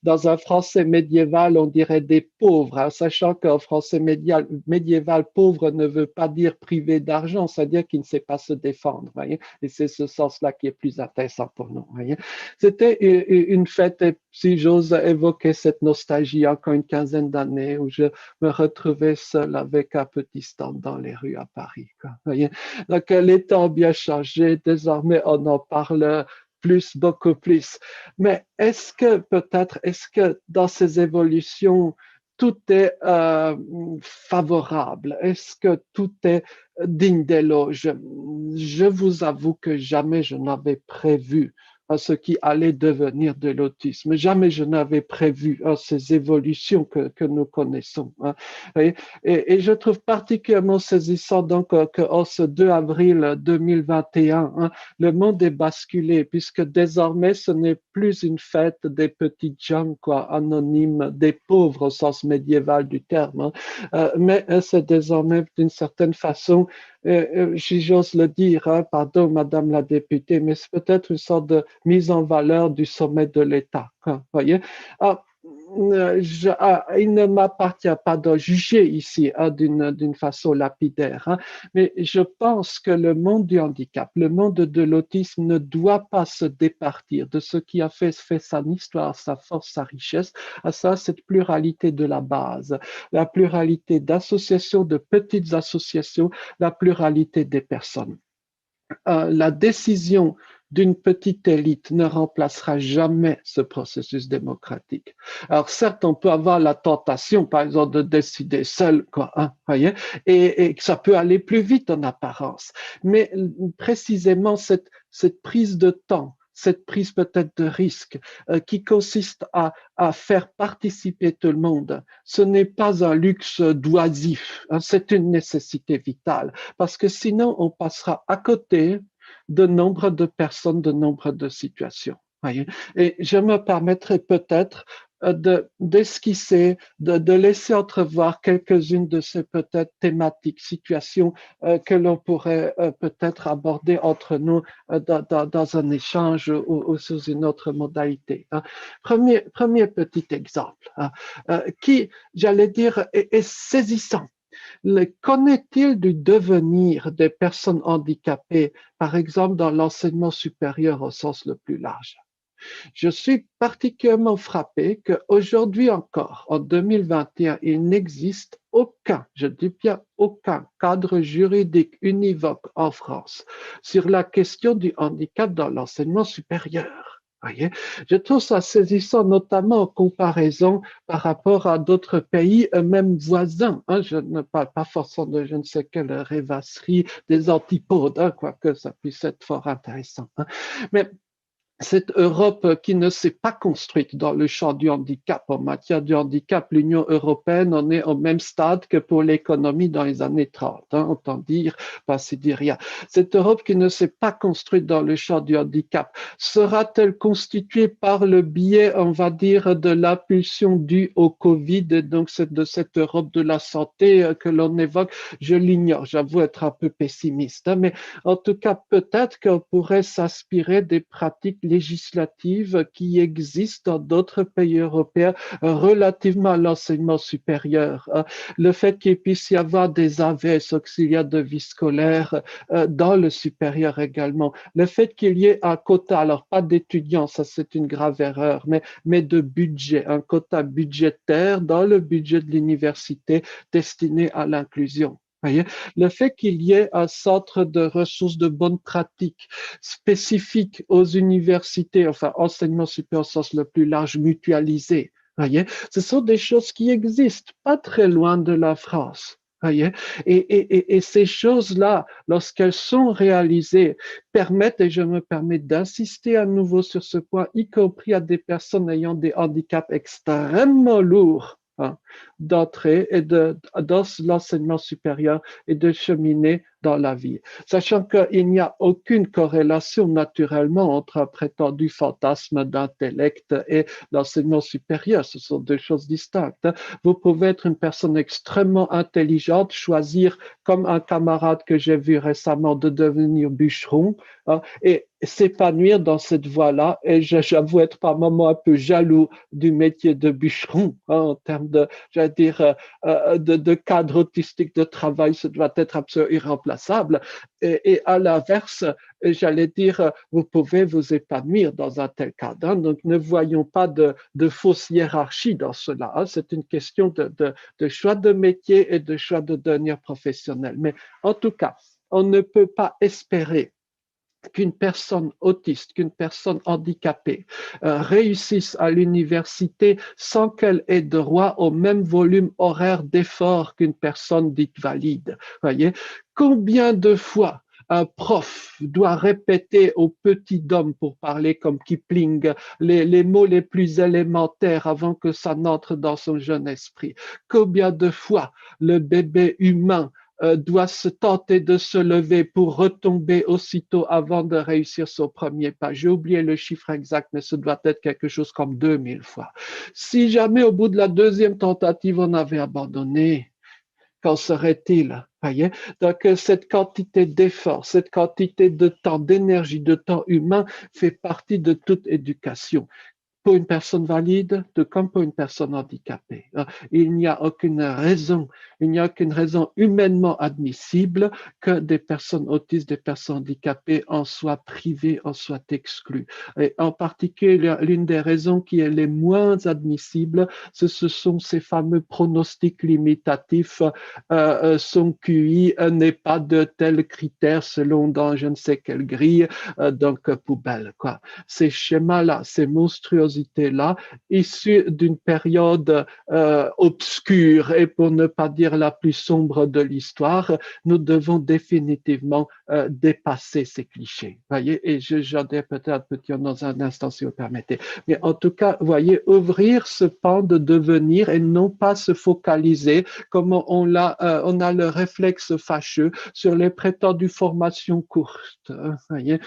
dans un français médiéval, on dirait des pauvres, hein, sachant qu'en français médiéval, pauvre ne veut pas dire privé d'argent, c'est-à-dire qu'il ne sait pas se défendre. Voyez, et c'est ce sens-là qui est plus intéressant pour nous. Voyez, c'était une fête, si j'ose évoquer cette nostalgie, encore une quinzaine d'années où je me retrouvais seul avec un petit stand dans les rues à Paris. Voyez. Donc, les temps ont bien changé. Désormais, on en parle plus, beaucoup plus. Mais est-ce que dans ces évolutions, tout est favorable? Est-ce que tout est digne d'éloge? Je vous avoue que jamais je n'avais prévu ce qui allait devenir de l'autisme. Jamais je n'avais prévu ces évolutions que nous connaissons. Hein. Et je trouve particulièrement saisissant donc qu'en ce 2 avril 2021, hein, le monde est basculé puisque désormais ce n'est plus une fête des petites gens quoi, anonymes, des pauvres au sens médiéval du terme, hein, mais c'est désormais d'une certaine façon si j'ose le dire, hein, pardon, Madame la députée, mais c'est peut-être une sorte de mise en valeur du sommet de l'État. Hein, voyez? Ah, il ne m'appartient pas de juger ici hein, d'une façon lapidaire, hein, mais je pense que le monde du handicap, le monde de l'autisme ne doit pas se départir de ce qui a fait son histoire, sa force, sa richesse, à ça, cette pluralité de la base, la pluralité d'associations, de petites associations, la pluralité des personnes. La décision d'une petite élite ne remplacera jamais ce processus démocratique. Alors certes, on peut avoir la tentation, par exemple, de décider seul, quoi, hein, voyez, et ça peut aller plus vite en apparence. Mais précisément cette prise de temps, cette prise peut-être de risque qui consiste à faire participer tout le monde, ce n'est pas un luxe d'oisif, hein, c'est une nécessité vitale, parce que sinon on passera à côté de nombre de personnes, de nombre de situations. Voyez. Et je me permettrai peut-être d'esquisser, de laisser entrevoir quelques-unes de ces peut-être thématiques, situations que l'on pourrait peut-être aborder entre nous dans un échange ou sous une autre modalité. Hein. Premier petit exemple, hein, qui, j'allais dire, est saisissant. Qu'en est-il du devenir des personnes handicapées, par exemple dans l'enseignement supérieur au sens le plus large? Je suis particulièrement frappé qu'aujourd'hui encore, en 2021, il n'existe aucun, je dis bien aucun cadre juridique univoque en France sur la question du handicap dans l'enseignement supérieur. Voyez, je trouve ça saisissant, notamment en comparaison par rapport à d'autres pays, même voisins. Hein. Je ne parle pas forcément de je ne sais quelle rêvasserie des antipodes, hein, quoique ça puisse être fort intéressant. Hein. Mais cette Europe qui ne s'est pas construite dans le champ du handicap. En matière du handicap, l'Union européenne en est au même stade que pour l'économie dans les années 30, hein, autant dire, pas si dire rien. Cette Europe qui ne s'est pas construite dans le champ du handicap, sera-t-elle constituée par le biais, on va dire, de l'impulsion due au Covid, et donc c'est de cette Europe de la santé que l'on évoque? Je l'ignore, j'avoue être un peu pessimiste, hein, mais en tout cas, peut-être qu'on pourrait s'inspirer des pratiques législatives qui existent dans d'autres pays européens relativement à l'enseignement supérieur. Le fait qu'il puisse y avoir des AVS, auxiliaires de vie scolaire, dans le supérieur également. Le fait qu'il y ait un quota, alors pas d'étudiants, ça c'est une grave erreur, mais de budget, un quota budgétaire dans le budget de l'université destiné à l'inclusion. Voyez, le fait qu'il y ait un centre de ressources de bonnes pratiques spécifique aux universités, enfin enseignement supérieur au sens le plus large, mutualisé, voyez, ce sont des choses qui existent pas très loin de la France. Voyez? Et ces choses-là, lorsqu'elles sont réalisées, permettent, et je me permets d'insister à nouveau sur ce point, y compris à des personnes ayant des handicaps extrêmement lourds, hein, d'entrer et dans l'enseignement supérieur et de cheminer dans la vie. Sachant qu'il n'y a aucune corrélation naturellement entre un prétendu fantasme d'intellect et l'enseignement supérieur. Ce sont deux choses distinctes. Vous pouvez être une personne extrêmement intelligente, choisir, comme un camarade que j'ai vu récemment, de devenir bûcheron, hein, et s'épanouir dans cette voie-là. Et j'avoue être par moments un peu jaloux du métier de bûcheron, hein, en termes de, j'allais dire, de cadre autistique de travail, ça doit être absolument irremplaçable. Et à l'inverse, j'allais dire, vous pouvez vous épanouir dans un tel cadre. Hein. Donc, ne voyons pas de fausse hiérarchie dans cela. Hein. C'est une question de choix de métier et de choix de devenir professionnel. Mais en tout cas, on ne peut pas espérer qu'une personne autiste, qu'une personne handicapée réussisse à l'université sans qu'elle ait droit au même volume horaire d'effort qu'une personne dite valide. Voyez, combien de fois un prof doit répéter au petit homme, pour parler comme Kipling, les mots les plus élémentaires avant que ça n'entre dans son jeune esprit? Combien de fois le bébé humain doit se tenter de se lever pour retomber aussitôt avant de réussir son premier pas? J'ai oublié le chiffre exact, mais ce doit être quelque chose comme 2000 fois. Si jamais au bout de la deuxième tentative, on avait abandonné, qu'en serait-il? Voyez? Donc, cette quantité d'effort, cette quantité de temps, d'énergie, de temps humain fait partie de toute éducation. Pour une personne valide, tout comme pour une personne handicapée. Il n'y a aucune raison, il n'y a aucune raison humainement admissible que des personnes autistes, des personnes handicapées en soient privées, en soient exclues. Et en particulier, l'une des raisons qui est les moins admissibles, ce sont ces fameux pronostics limitatifs. Son QI n'est pas de tel critère selon dans je ne sais quelle grille, donc poubelle, quoi. Ces schémas-là, ces monstruosités-là, issues d'une période obscure et pour ne pas dire la plus sombre de l'histoire, nous devons définitivement dépasser ces clichés. Voyez, et j'en ai peut-être un petit dans un instant si vous permettez. Mais en tout cas, voyez, ouvrir ce pan de devenir et non pas se focaliser comme on a le réflexe fâcheux sur les prétendues formations courtes. Voyez.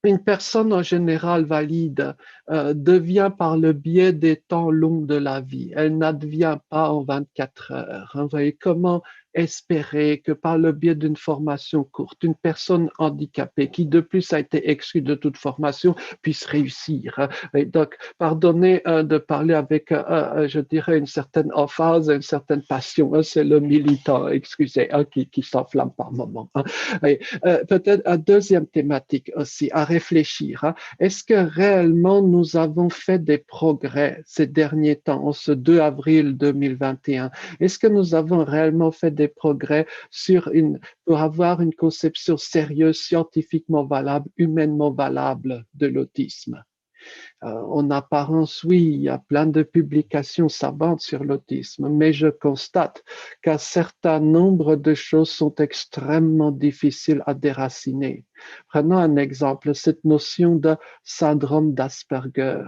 Une personne en général valide devient par le biais des temps longs de la vie. Elle n'advient pas en 24 heures. Vous voyez, comment espérer que par le biais d'une formation courte, une personne handicapée qui de plus a été exclue de toute formation puisse réussir. Et donc, pardonnez de parler avec, je dirais, une certaine emphase, une certaine passion. C'est le militant, excusez, qui s'enflamme par moments. Peut-être une deuxième thématique aussi à réfléchir. Est-ce que réellement nous avons fait des progrès ces derniers temps, en ce 2 avril 2021? Est-ce que nous avons réellement fait des progrès pour avoir une conception sérieuse, scientifiquement valable, humainement valable de l'autisme? En apparence, oui, il y a plein de publications savantes sur l'autisme, mais je constate qu'un certain nombre de choses sont extrêmement difficiles à déraciner. Prenons un exemple, cette notion de syndrome d'Asperger.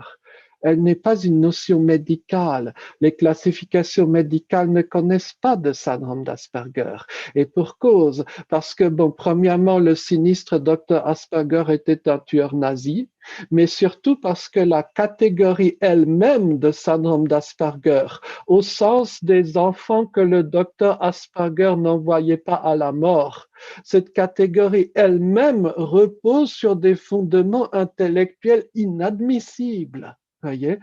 Elle n'est pas une notion médicale. Les classifications médicales ne connaissent pas de syndrome d'Asperger. Et pour cause, parce que, bon, premièrement, le sinistre Dr. Asperger était un tueur nazi, mais surtout parce que la catégorie elle-même de syndrome d'Asperger, au sens des enfants que le docteur Asperger n'envoyait pas à la mort, cette catégorie elle-même repose sur des fondements intellectuels inadmissibles. Voyez,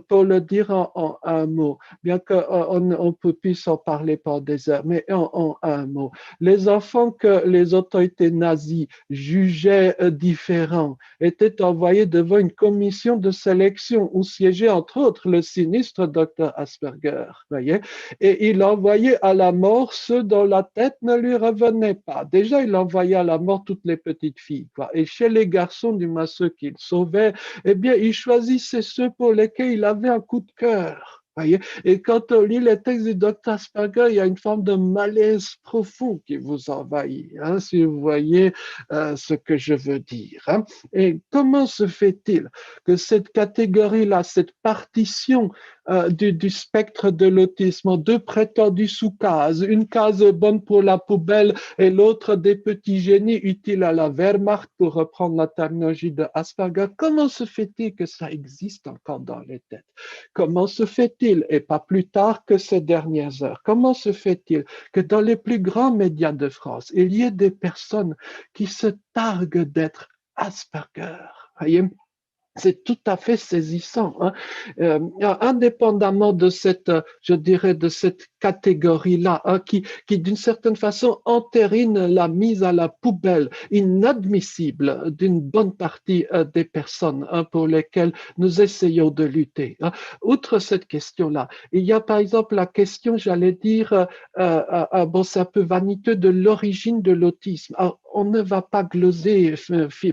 pour le dire en un mot, bien qu'on puisse en parler pendant des heures, mais en un mot, les enfants que les autorités nazies jugeaient différents étaient envoyés devant une commission de sélection où siégeait entre autres le sinistre Dr. Asperger, voyez, et il envoyait à la mort ceux dont la tête ne lui revenait pas. Déjà, il envoyait à la mort toutes les petites filles, quoi. Et chez les garçons, du moins ceux qu'il sauvait, eh bien, il choisissait ceux pour lesquels il avait un coup de cœur. Voyez? Et quand on lit les textes du docteur Asperger, il y a une forme de malaise profond qui vous envahit, hein, si vous voyez ce que je veux dire. Hein. Et comment se fait-il que cette catégorie-là, cette partition du spectre de l'autisme, deux prétendues sous-cases, une case bonne pour la poubelle et l'autre des petits génies utiles à la Wehrmacht, pour reprendre la terminologie de Asperger, comment se fait-il que ça existe encore dans les têtes? Comment se fait-il, et pas plus tard que ces dernières heures, comment se fait-il que dans les plus grands médias de France, il y ait des personnes qui se targuent d'être Asperger? Voyez, c'est tout à fait saisissant. Hein. Indépendamment de cette, je dirais, de cette catégorie-là, hein, qui d'une certaine façon entérine la mise à la poubelle inadmissible d'une bonne partie des personnes hein, pour lesquelles nous essayons de lutter. Hein. Outre cette question-là, il y a par exemple la question, j'allais dire, bon, c'est un peu vaniteux, de l'origine de l'autisme. Alors, on ne va pas gloser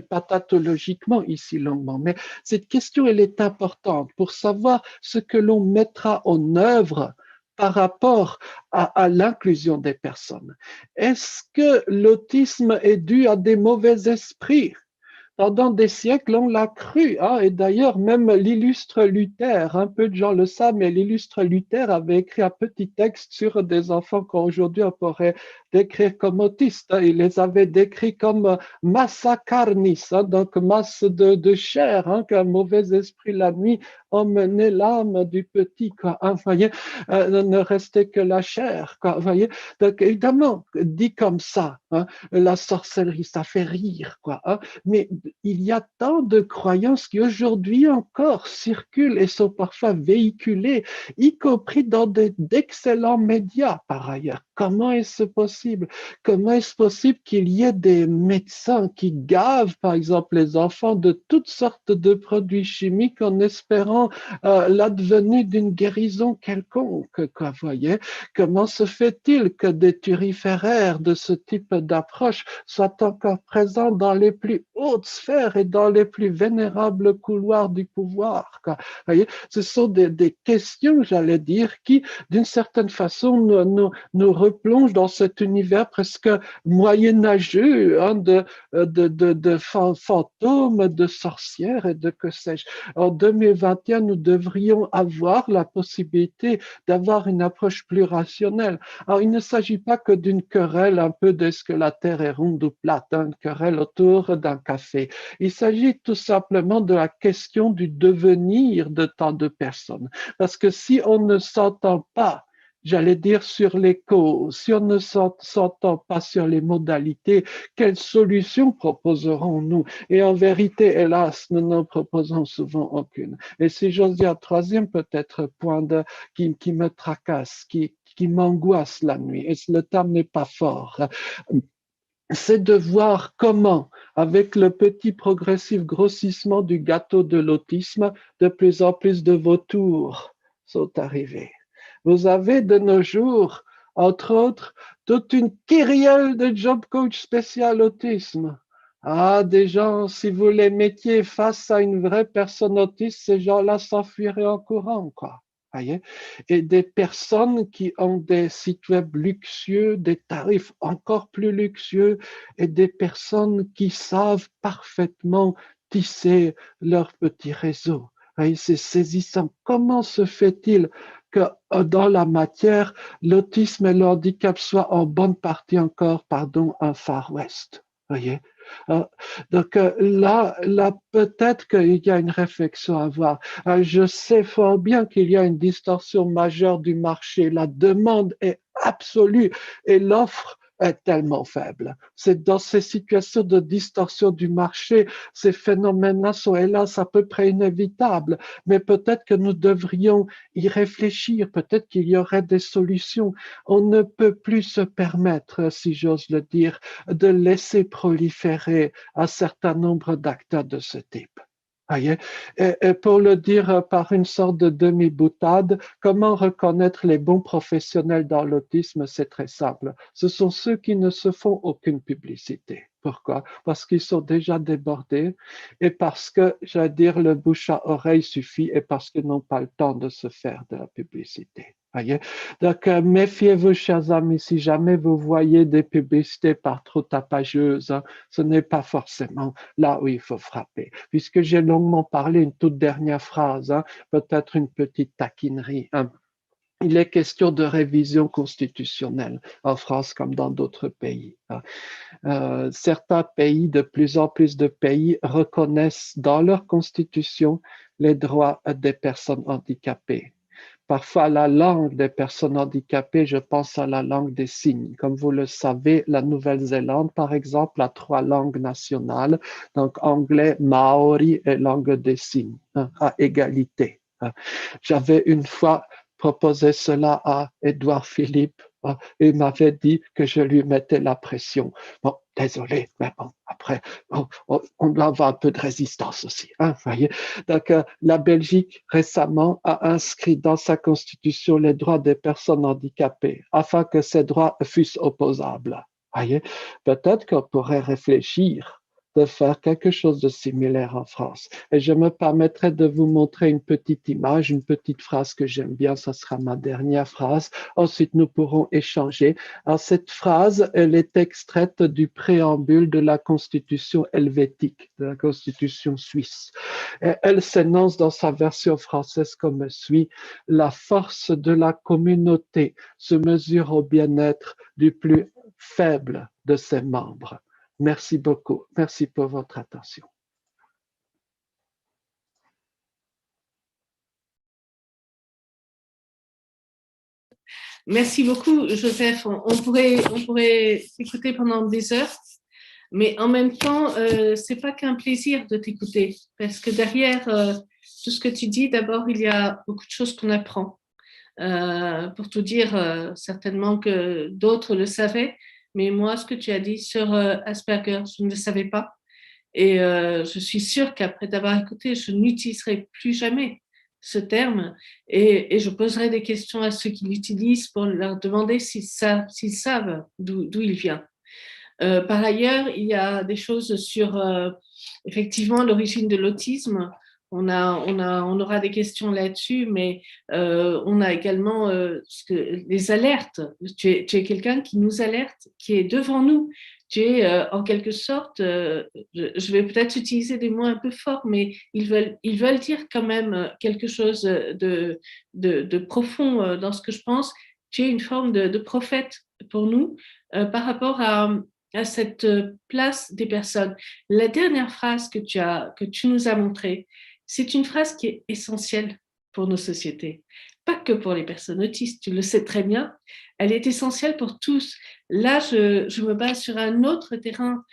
pathologiquement ici longuement, mais cette question, elle est importante pour savoir ce que l'on mettra en œuvre par rapport à l'inclusion des personnes. Est-ce que l'autisme est dû à des mauvais esprits? Pendant des siècles, on l'a cru. Hein, et d'ailleurs, même l'illustre Luther, un peu de gens le savent, mais l'illustre Luther avait écrit un petit texte sur des enfants qu'aujourd'hui on pourrait décrire comme autistes. Hein. Il les avait décrits comme massa carnis, hein, donc masse de chair, hein, qu'un mauvais esprit la nuit emmenait l'âme du petit. Quoi, hein, voyez, ne restait que la chair. Quoi, voyez. Donc évidemment, dit comme ça, hein, la sorcellerie, ça fait rire. Quoi, hein, mais il y a tant de croyances qui aujourd'hui encore circulent et sont parfois véhiculées, y compris dans d'excellents médias par ailleurs. Comment est-ce possible? Comment est-ce possible qu'il y ait des médecins qui gavent, par exemple, les enfants de toutes sortes de produits chimiques en espérant l'advenue d'une guérison quelconque, quoi, voyez? Comment se fait-il que des turiféraires de ce type d'approche soient encore présents dans les plus hautes sphères et dans les plus vénérables couloirs du pouvoir? Quoi. Voyez, ce sont des questions, j'allais dire, qui, d'une certaine façon, nous replonge dans cet univers presque moyenâgeux hein, de fantômes, de sorcières et de que sais-je. En 2021, nous devrions avoir la possibilité d'avoir une approche plus rationnelle. Alors, il ne s'agit pas que d'une querelle un peu de est-ce que la Terre est ronde ou plate, hein, une querelle autour d'un café. Il s'agit tout simplement de la question du devenir de tant de personnes. Parce que si on ne s'entend pas, j'allais dire sur les causes, si on ne s'entend pas sur les modalités, quelles solutions proposerons-nous? Et en vérité, hélas, nous n'en proposons souvent aucune. Et si j'ose dire, troisième peut-être point qui me tracasse, qui m'angoisse la nuit, et le terme n'est pas fort, c'est de voir comment, avec le petit progressif grossissement du gâteau de l'autisme, de plus en plus de vautours sont arrivés. Vous avez de nos jours, entre autres, toute une kyrielle de job coach spécial autisme. Ah, des gens, si vous les mettiez face à une vraie personne autiste, ces gens-là s'enfuiraient en courant, quoi. Voyez? Et des personnes qui ont des sites web luxueux, des tarifs encore plus luxueux, et des personnes qui savent parfaitement tisser leur petit réseau. C'est saisissant. Comment se fait-il que dans la matière, l'autisme et le handicap soient en bonne partie encore, pardon, un Far West? Voyez? Donc là, peut-être qu'il y a une réflexion à avoir. Je sais fort bien qu'il y a une distorsion majeure du marché. La demande est absolue et l'offre est tellement faible. C'est dans ces situations de distorsion du marché, ces phénomènes-là sont hélas à peu près inévitables, mais peut-être que nous devrions y réfléchir, peut-être qu'il y aurait des solutions. On ne peut plus se permettre, si j'ose le dire, de laisser proliférer un certain nombre d'acteurs de ce type. Voyez? Et pour le dire par une sorte de demi-boutade, comment reconnaître les bons professionnels dans l'autisme? C'est très simple. Ce sont ceux qui ne se font aucune publicité. Pourquoi? Parce qu'ils sont déjà débordés et parce que, j'allais dire, le bouche à oreille suffit et parce qu'ils n'ont pas le temps de se faire de la publicité. Voyez? Donc, méfiez-vous, chers amis, si jamais vous voyez des publicités par trop tapageuses, hein, ce n'est pas forcément là où il faut frapper. Puisque j'ai longuement parlé, une toute dernière phrase, hein, peut-être une petite taquinerie. Hein. Il est question de révision constitutionnelle en France comme dans d'autres pays. Certains pays, de plus en plus de pays, reconnaissent dans leur constitution les droits des personnes handicapées. Parfois, la langue des personnes handicapées, je pense à la langue des signes. Comme vous le savez, la Nouvelle-Zélande, par exemple, a 3 langues nationales, donc anglais, maori et langue des signes, hein, à égalité. J'avais une fois proposé cela à Édouard Philippe. Il m'avait dit que je lui mettais la pression. Bon, désolé, mais bon, après, on doit avoir un peu de résistance aussi. Hein, voyez. Donc, la Belgique récemment a inscrit dans sa constitution les droits des personnes handicapées afin que ces droits fussent opposables. Voyez. Peut-être qu'on pourrait réfléchir de faire quelque chose de similaire en France. Et je me permettrai de vous montrer une petite image, une petite phrase que j'aime bien, ça sera ma dernière phrase. Ensuite, nous pourrons échanger. Alors, cette phrase, elle est extraite du préambule de la Constitution helvétique, de la Constitution suisse. Et elle s'énonce dans sa version française comme suit: la force de la communauté se mesure au bien-être du plus faible de ses membres. Merci beaucoup. Merci pour votre attention. Merci beaucoup, Joseph. On pourrait écouter pendant des heures, mais en même temps, c'est pas qu'un plaisir de t'écouter, parce que derrière tout ce que tu dis, d'abord, il y a beaucoup de choses qu'on apprend. Pour tout dire, certainement que d'autres le savaient, mais moi, ce que tu as dit sur Asperger, je ne le savais pas. Et je suis sûre qu'après t'avoir écouté, je n'utiliserai plus jamais ce terme et je poserai des questions à ceux qui l'utilisent pour leur demander s'ils savent d'où il vient. Par ailleurs, il y a des choses sur effectivement l'origine de l'autisme. on aura des questions là-dessus, mais on a également les alertes. Tu es quelqu'un qui nous alerte, qui est devant nous. Tu es en quelque sorte, je vais peut-être utiliser des mots un peu forts, mais ils veulent dire quand même quelque chose de profond dans ce que je pense. Tu es une forme de prophète pour nous par rapport à cette place des personnes. La dernière phrase que tu nous as montrée, c'est une phrase qui est essentielle pour nos sociétés, pas que pour les personnes autistes, tu le sais très bien, elle est essentielle pour tous. Là, je me base sur un autre terrain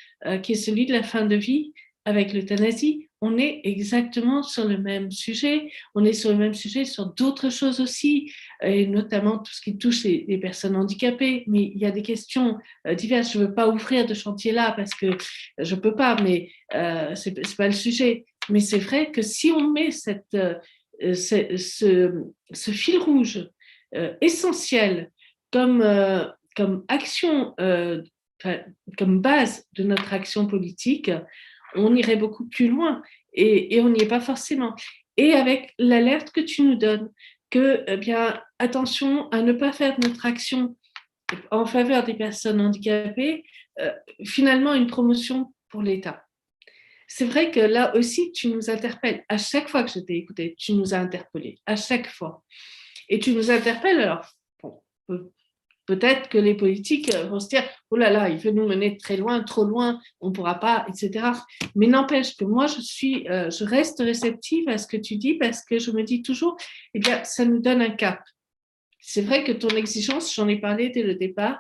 qui est celui de la fin de vie avec l'euthanasie. On est exactement sur le même sujet, on est sur le même sujet sur d'autres choses aussi, et notamment tout ce qui touche les personnes handicapées, mais il y a des questions diverses. Je ne veux pas ouvrir de chantier là parce que je ne peux pas, mais ce n'est pas le sujet. Mais c'est vrai que si on met ce fil rouge essentiel comme action, comme base de notre action politique, on irait beaucoup plus loin et on n'y est pas forcément. Et avec l'alerte que tu nous donnes, que, eh bien, attention à ne pas faire de notre action en faveur des personnes handicapées, finalement une promotion pour l'État. C'est vrai que là aussi, tu nous interpelles. À chaque fois que je t'ai écouté, tu nous as interpellés, à chaque fois. Et tu nous interpelles, alors, bon, peut-être que les politiques vont se dire, oh là là, il veut nous mener très loin, trop loin, on ne pourra pas, etc. Mais n'empêche que moi, je reste réceptive à ce que tu dis parce que je me dis toujours, eh bien, ça nous donne un cap. C'est vrai que ton exigence, j'en ai parlé dès le départ,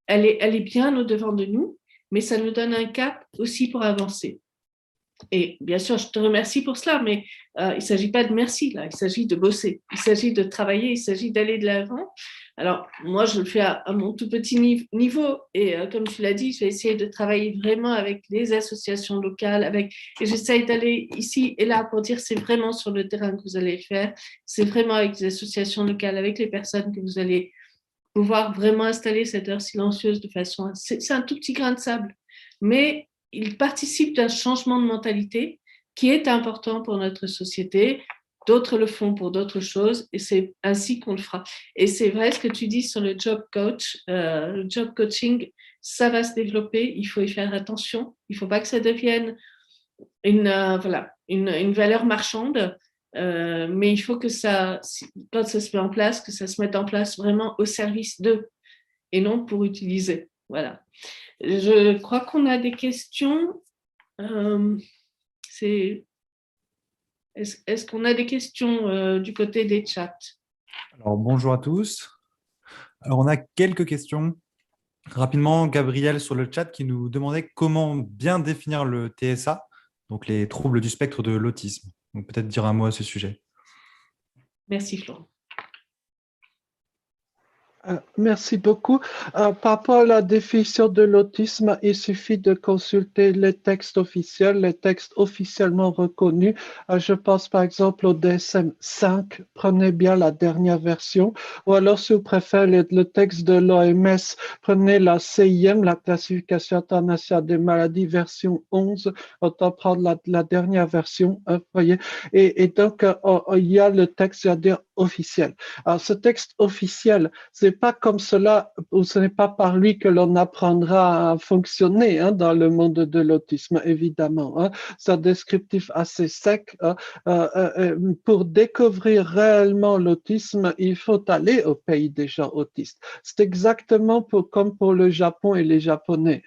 elle est bien au-devant de nous, mais ça nous donne un cap aussi pour avancer. Et bien sûr, je te remercie pour cela, mais il ne s'agit pas de merci, là. Il s'agit de bosser, il s'agit de travailler, il s'agit d'aller de l'avant. Alors, moi, je le fais à mon tout petit niveau. Et comme tu l'as dit, je vais essayer de travailler vraiment avec les associations locales. Et j'essaye d'aller ici et là pour dire c'est vraiment sur le terrain que vous allez le faire. C'est vraiment avec les associations locales, avec les personnes que vous allez pouvoir vraiment installer cette heure silencieuse de façon... C'est un tout petit grain de sable. Mais il participe d'un changement de mentalité qui est important pour notre société. D'autres le font pour d'autres choses et c'est ainsi qu'on le fera. Et c'est vrai ce que tu dis sur le job coach, le job coaching, ça va se développer, il faut y faire attention, il ne faut pas que ça devienne une valeur marchande, mais il faut que quand ça se met en place, que ça se mette en place vraiment au service d'eux et non pour utiliser. Voilà. Je crois qu'on a des questions. Est-ce qu'on a des questions du côté des chats? Alors, bonjour à tous. Alors, on a quelques questions. Rapidement, Gabriel sur le chat qui nous demandait comment bien définir le TSA, donc les troubles du spectre de l'autisme. Donc, peut-être dire un mot à ce sujet. Merci, Florent. Merci beaucoup. Par rapport à la définition de l'autisme, il suffit de consulter les textes officiels, les textes officiellement reconnus. Je pense par exemple au DSM-5, prenez bien la dernière version, ou alors si vous préférez le texte de l'OMS, prenez la CIM, la classification internationale des maladies, version 11, autant prendre la dernière version, voyez. Et donc, il y a le texte, c'est-à-dire officiel. Alors, ce texte officiel, c'est pas comme cela, ou ce n'est pas par lui que l'on apprendra à fonctionner dans le monde de l'autisme, évidemment. C'est un descriptif assez sec. Pour découvrir réellement l'autisme, il faut aller au pays des gens autistes. C'est exactement comme pour le Japon et les Japonais.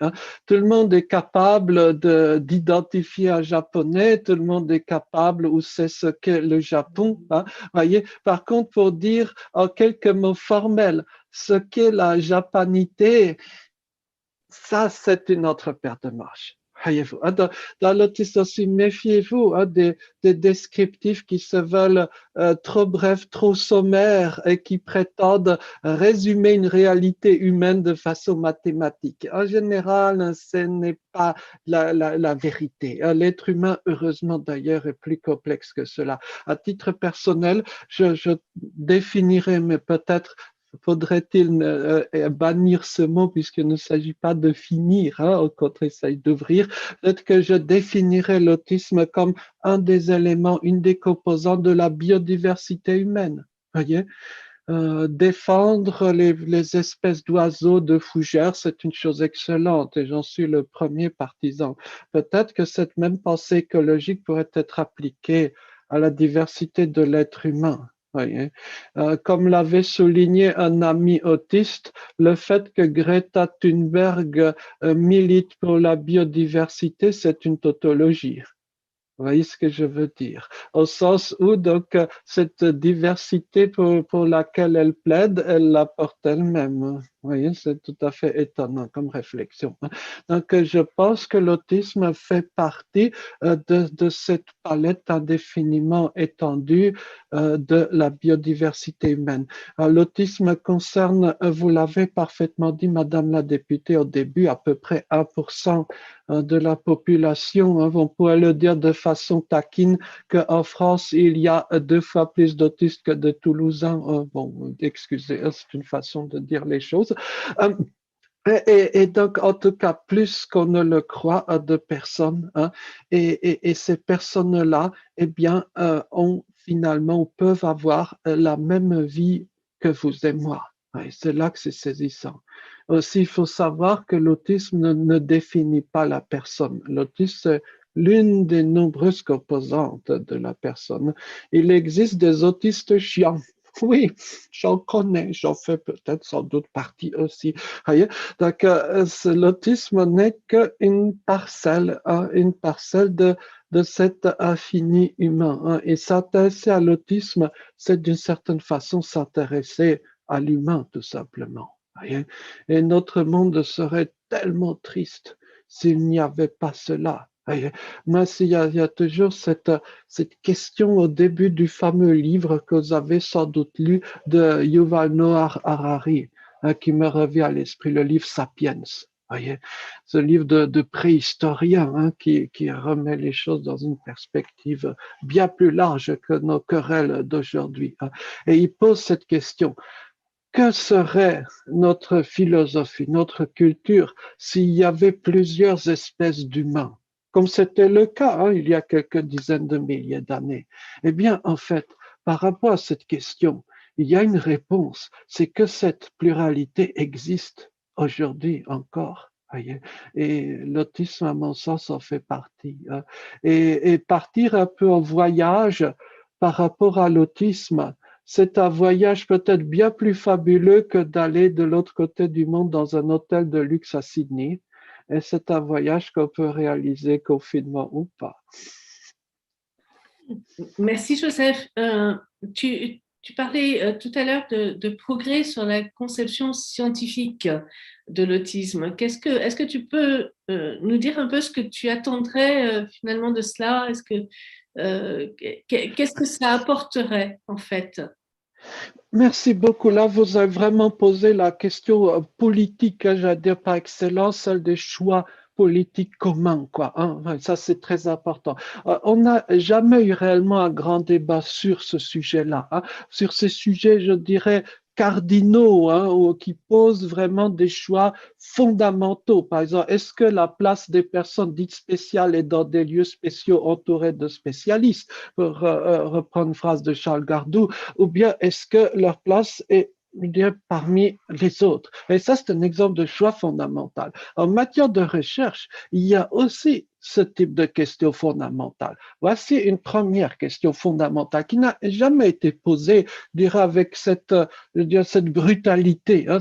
Tout le monde est capable d'identifier un Japonais, tout le monde est capable où c'est ce qu'est le Japon. Voyez. Par contre, pour dire en quelques mots formels ce qu'est la japanité, ça, c'est une autre paire de manches. Voyez-vous. Dans l'autisme aussi, méfiez-vous des descriptifs qui se veulent trop brefs, trop sommaires et qui prétendent résumer une réalité humaine de façon mathématique. En général, ce n'est pas la vérité. L'être humain, heureusement d'ailleurs, est plus complexe que cela. À titre personnel, je définirais, mais peut-être faudrait-il bannir ce mot puisqu'il ne s'agit pas de finir, hein, au contraire, il s'agit d'ouvrir. Peut-être que je définirais l'autisme comme un des éléments, une des composantes de la biodiversité humaine. Voyez? Défendre les espèces d'oiseaux, de fougères, c'est une chose excellente et j'en suis le premier partisan. Peut-être que cette même pensée écologique pourrait être appliquée à la diversité de l'être humain. Voyez. Comme l'avait souligné un ami autiste, le fait que Greta Thunberg milite pour la biodiversité, c'est une tautologie. Vous voyez ce que je veux dire? Au sens où, donc, cette diversité pour laquelle elle plaide, elle l'apporte elle-même. Vous voyez, c'est tout à fait étonnant comme réflexion. Donc, je pense que l'autisme fait partie de cette palette indéfiniment étendue de la biodiversité humaine. L'autisme concerne, vous l'avez parfaitement dit, Madame la députée, au début, à peu près 1% de la population. On pourrait le dire de façon taquine qu'en France, il y a 2 fois plus d'autistes que de Toulousains. Bon, excusez, c'est une façon de dire les choses. Et donc, en tout cas, plus qu'on ne le croit, de personnes, hein, et ces personnes-là, eh bien, ont finalement, ou peuvent avoir la même vie que vous et moi. Ouais, c'est là que c'est saisissant. Aussi, il faut savoir que l'autisme ne définit pas la personne. L'autisme, c'est l'une des nombreuses composantes de la personne. Il existe des autistes chiants. Oui, j'en connais, j'en fais peut-être sans doute partie aussi. Voyez? Donc, l'autisme n'est qu'une parcelle, hein, une parcelle de cet infini humain. Hein. Et s'intéresser à l'autisme, c'est d'une certaine façon s'intéresser à l'humain, tout simplement. Voyez? Et notre monde serait tellement triste s'il n'y avait pas cela. Voyez? Mais il y a toujours cette question au début du fameux livre que vous avez sans doute lu de Yuval Noah Harari, hein, qui me revient à l'esprit, le livre Sapiens. Voyez, ce livre de préhistorien, hein, qui remet les choses dans une perspective bien plus large que nos querelles d'aujourd'hui. Hein. Et il pose cette question: que serait notre philosophie, notre culture, s'il y avait plusieurs espèces d'humains, comme c'était le cas, hein, il y a quelques dizaines de milliers d'années? Eh bien, en fait, par rapport à cette question, il y a une réponse, c'est que cette pluralité existe aujourd'hui encore. Voyez. Et l'autisme, à mon sens, en fait partie. Hein. Et partir un peu en voyage par rapport à l'autisme, c'est un voyage peut-être bien plus fabuleux que d'aller de l'autre côté du monde dans un hôtel de luxe à Sydney. Et c'est un voyage qu'on peut réaliser confinement ou pas. Merci Joseph. Tu parlais tout à l'heure de progrès sur la conception scientifique de l'autisme. Est-ce que tu peux nous dire un peu ce que tu attendrais finalement de cela? Qu'est-ce que ça apporterait en fait? Merci beaucoup. Là, vous avez vraiment posé la question politique, hein, j'allais dire par excellence, celle des choix politiques communs, quoi. Hein. Ouais, ça, c'est très important. On n'a jamais eu réellement un grand débat sur ce sujet-là, hein. Sur ces sujets, je dirais, cardinaux, hein, ou qui posent vraiment des choix fondamentaux. Par exemple, est-ce que la place des personnes dites spéciales est dans des lieux spéciaux entourés de spécialistes, pour reprendre une phrase de Charles Gardou, ou bien est-ce que leur place est parmi les autres? Et ça, c'est un exemple de choix fondamental. En matière de recherche, il y a aussi ce type de question fondamentale. Voici une première question fondamentale qui n'a jamais été posée, je dirais, avec cette brutalité, hein,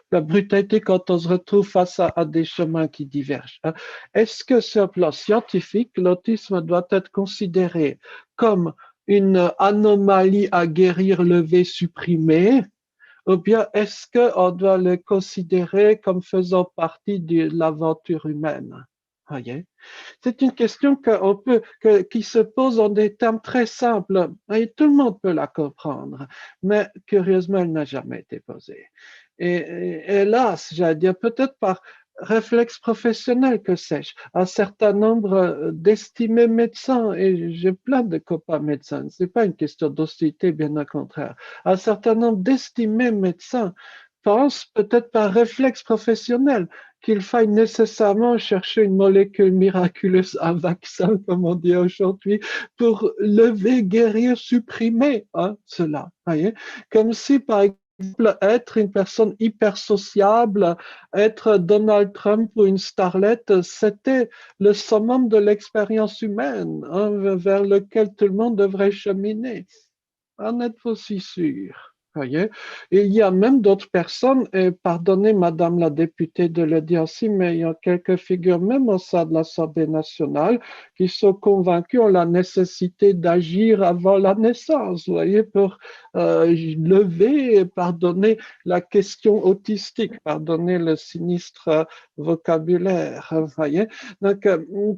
la brutalité quand on se retrouve face à des chemins qui divergent. Hein. Est-ce que sur le plan scientifique, l'autisme doit être considéré comme une anomalie à guérir, lever, supprimer, ou bien est-ce qu'on doit le considérer comme faisant partie de l'aventure humaine? Voyez? C'est une question qui se pose en des termes très simples et tout le monde peut la comprendre, mais curieusement, elle n'a jamais été posée. Et hélas, j'allais dire, peut-être par réflexe professionnel, que sais-je. Un certain nombre d'estimés médecins, et j'ai plein de copains médecins, ce n'est pas une question d'hostilité, bien au contraire. Un certain nombre d'estimés médecins pensent peut-être par réflexe professionnel qu'il faille nécessairement chercher une molécule miraculeuse, un vaccin, comme on dit aujourd'hui, pour lever, guérir, supprimer cela. Voyez? Comme si, par exemple, être une personne hyper sociable, être Donald Trump ou une starlette, c'était le summum de l'expérience humaine vers lequel tout le monde devrait cheminer. En êtes-vous si sûr? Voyez? Et il y a même d'autres personnes, et pardonnez Madame la députée de le dire aussi, mais il y a quelques figures même au sein de l'Assemblée nationale qui sont convaincues de la nécessité d'agir avant la naissance, vous voyez, pour lever et pardonner la question autistique, pardonnez le sinistre vocabulaire, vous voyez. Donc,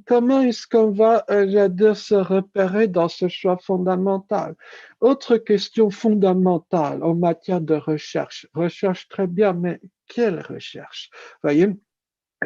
comment est-ce qu'on va, dire, se repérer dans ce choix fondamental? Autre question fondamentale en matière de recherche. Recherche très bien, mais quelle recherche? Voyez,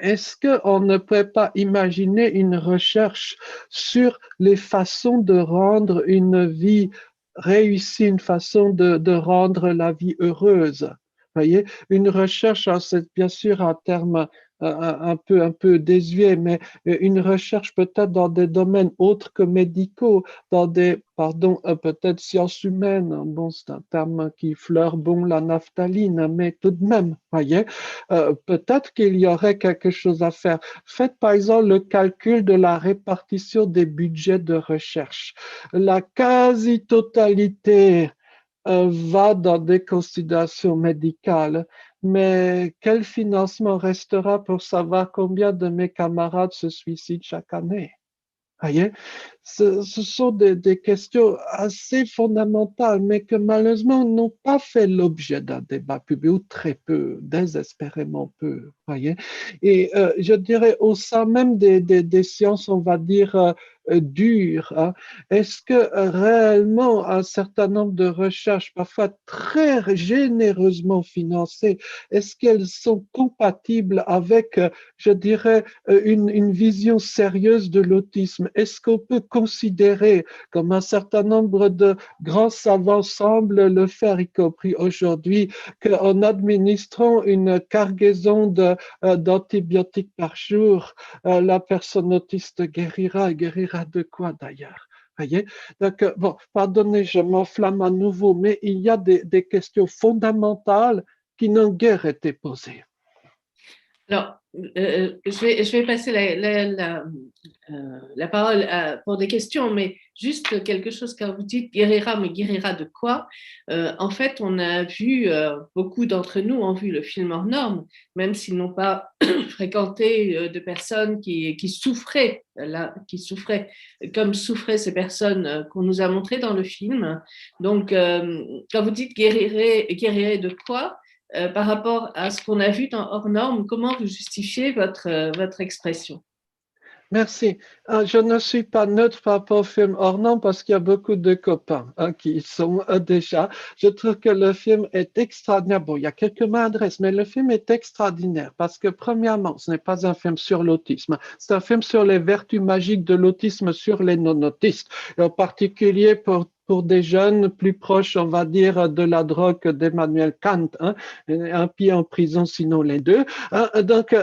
est-ce qu'on ne peut pas imaginer une recherche sur les façons de rendre une vie réussie, une façon de rendre la vie heureuse? Voyez, une recherche, c'est bien sûr un terme un peu désuet, mais une recherche peut-être dans des domaines autres que médicaux, dans des, pardon, peut-être sciences humaines. Bon, c'est un terme qui fleure bon la naphtaline, mais tout de même, voyez, peut-être qu'il y aurait quelque chose à faire. Faites par exemple le calcul de la répartition des budgets de recherche. La quasi-totalité va dans des considérations médicales, mais quel financement restera pour savoir combien de mes camarades se suicident chaque année? Voyez, ce sont des questions assez fondamentales, mais que malheureusement n'ont pas fait l'objet d'un débat public, ou très peu, désespérément peu. Voyez, et je dirais au sein même des sciences, on va dire, dures, est-ce que réellement un certain nombre de recherches, parfois très généreusement financées, est-ce qu'elles sont compatibles avec, je dirais, une vision sérieuse de l'autisme? Est-ce qu'on peut considérer, comme un certain nombre de grands savants semblent le faire, y compris aujourd'hui, qu'en administrant une cargaison d'antibiotiques par jour, la personne autiste guérira, et guérira de quoi d'ailleurs? Voyez? Donc, bon, pardonnez, je m'enflamme à nouveau, mais il y a des questions fondamentales qui n'ont guère été posées. Alors, je vais passer la parole pour des questions, mais juste quelque chose quand vous dites guérira, mais guérira de quoi? En fait, on a vu, beaucoup d'entre nous ont vu le film hors norme, même s'ils n'ont pas fréquenté de personnes qui souffraient, comme souffraient ces personnes qu'on nous a montrées dans le film. Donc, quand vous dites guérirait de quoi? Par rapport à ce qu'on a vu dans Hors Normes, comment vous justifiez votre expression? Merci. Je ne suis pas neutre par rapport au film Hors Normes parce qu'il y a beaucoup de copains qui y sont déjà. Je trouve que le film est extraordinaire. Bon, il y a quelques maladresses, mais le film est extraordinaire parce que, premièrement, ce n'est pas un film sur l'autisme. C'est un film sur les vertus magiques de l'autisme sur les non-autistes, et en particulier pour des jeunes plus proches, on va dire, de la drogue d'Emmanuel Kant, un pied en prison, sinon les deux. Donc,